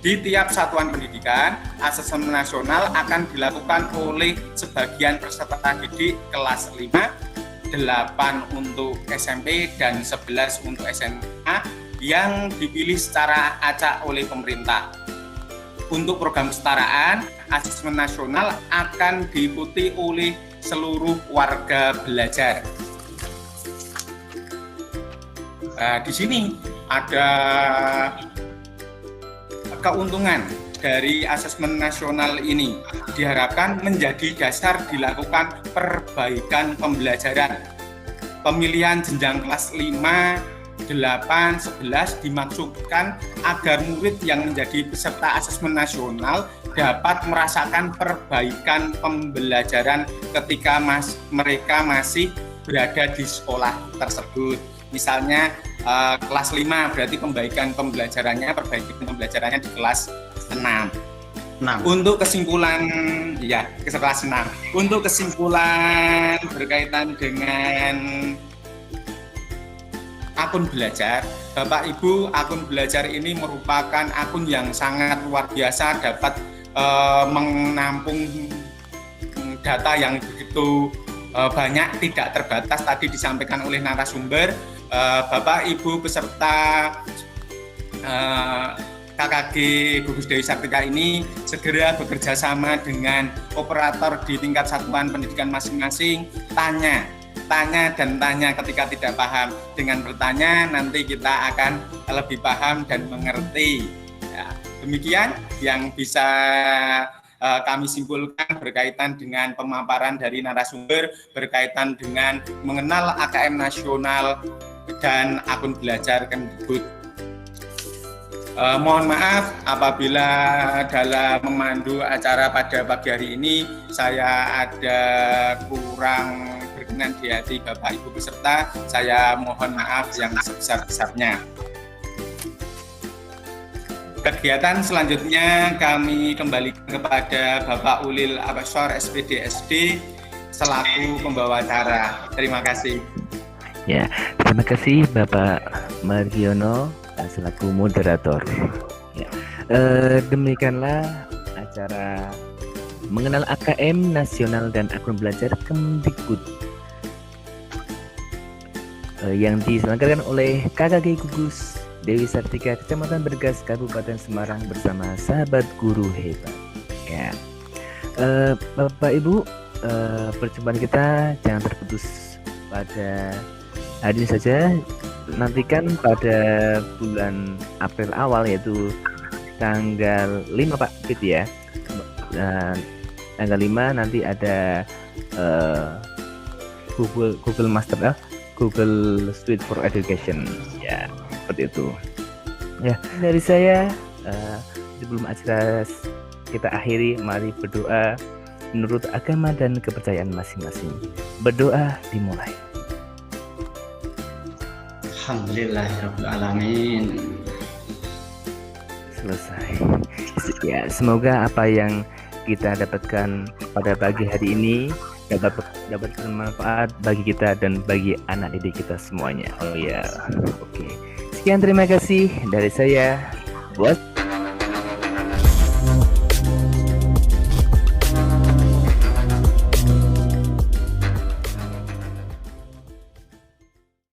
Di tiap satuan pendidikan, asesmen nasional akan dilakukan oleh sebagian peserta didik kelas 5, 8 untuk SMP, dan 11 untuk SMA yang dipilih secara acak oleh pemerintah. Untuk program kesetaraan, asesmen nasional akan diikuti oleh seluruh warga belajar. Di sini ada keuntungan dari asesmen nasional ini. Diharapkan menjadi dasar dilakukan perbaikan pembelajaran. Pemilihan jenjang kelas 5, 8, 11 dimaksudkan agar murid yang menjadi peserta asesmen nasional dapat merasakan perbaikan pembelajaran ketika mereka masih berada di sekolah tersebut. Misalnya kelas 5 berarti perbaikan pembelajarannya di kelas 6. Untuk kesimpulan kelas 6. Untuk kesimpulan berkaitan dengan akun belajar, Bapak Ibu, akun belajar ini merupakan akun yang sangat luar biasa, dapat menampung data yang begitu banyak, tidak terbatas tadi disampaikan oleh narasumber. Bapak Ibu peserta KKG Gugus Dewi Sartika ini segera bekerja sama dengan operator di tingkat satuan pendidikan masing-masing, tanya ketika tidak paham. Dengan bertanya nanti kita akan lebih paham dan mengerti. Ya, demikian yang bisa kami simpulkan berkaitan dengan pemaparan dari narasumber berkaitan dengan mengenal AKM nasional dan akun belajar Kemdikbud. Mohon maaf apabila dalam memandu acara pada pagi hari ini saya ada kurang berkenan di hati Bapak Ibu peserta. Saya mohon maaf yang sebesar-besarnya. Kegiatan selanjutnya kami kembalikan kepada Bapak Ulil Abasor SPD SD selaku pembawa acara. Terima kasih. Ya, terima kasih Bapak Margiono selaku moderator. Ya, demikianlah acara mengenal AKM nasional dan akun belajar Kemdikbud yang diselenggarakan oleh KKG Gugus Dewi Sartika Kecamatan Bergas Kabupaten Semarang bersama sahabat guru hebat. Ya, Bapak Ibu, perjumpaan kita jangan terputus pada hari ini saja. Nantikan pada bulan April awal, yaitu tanggal 5 Pak Fit ya. Dan tanggal 5 nanti ada Google Master, Google Suite for Education. Ya, seperti itu. Ya, dari saya sebelum acara kita akhiri, mari berdoa menurut agama dan kepercayaan masing-masing. Berdoa dimulai. Alhamdulillahirrahmanirrahim. Selesai. Ya, semoga apa yang kita dapatkan pada pagi hari ini dapat bermanfaat bagi kita dan bagi anak didik kita semuanya. Oh ya, oke. Sekian, terima kasih dari saya. Buat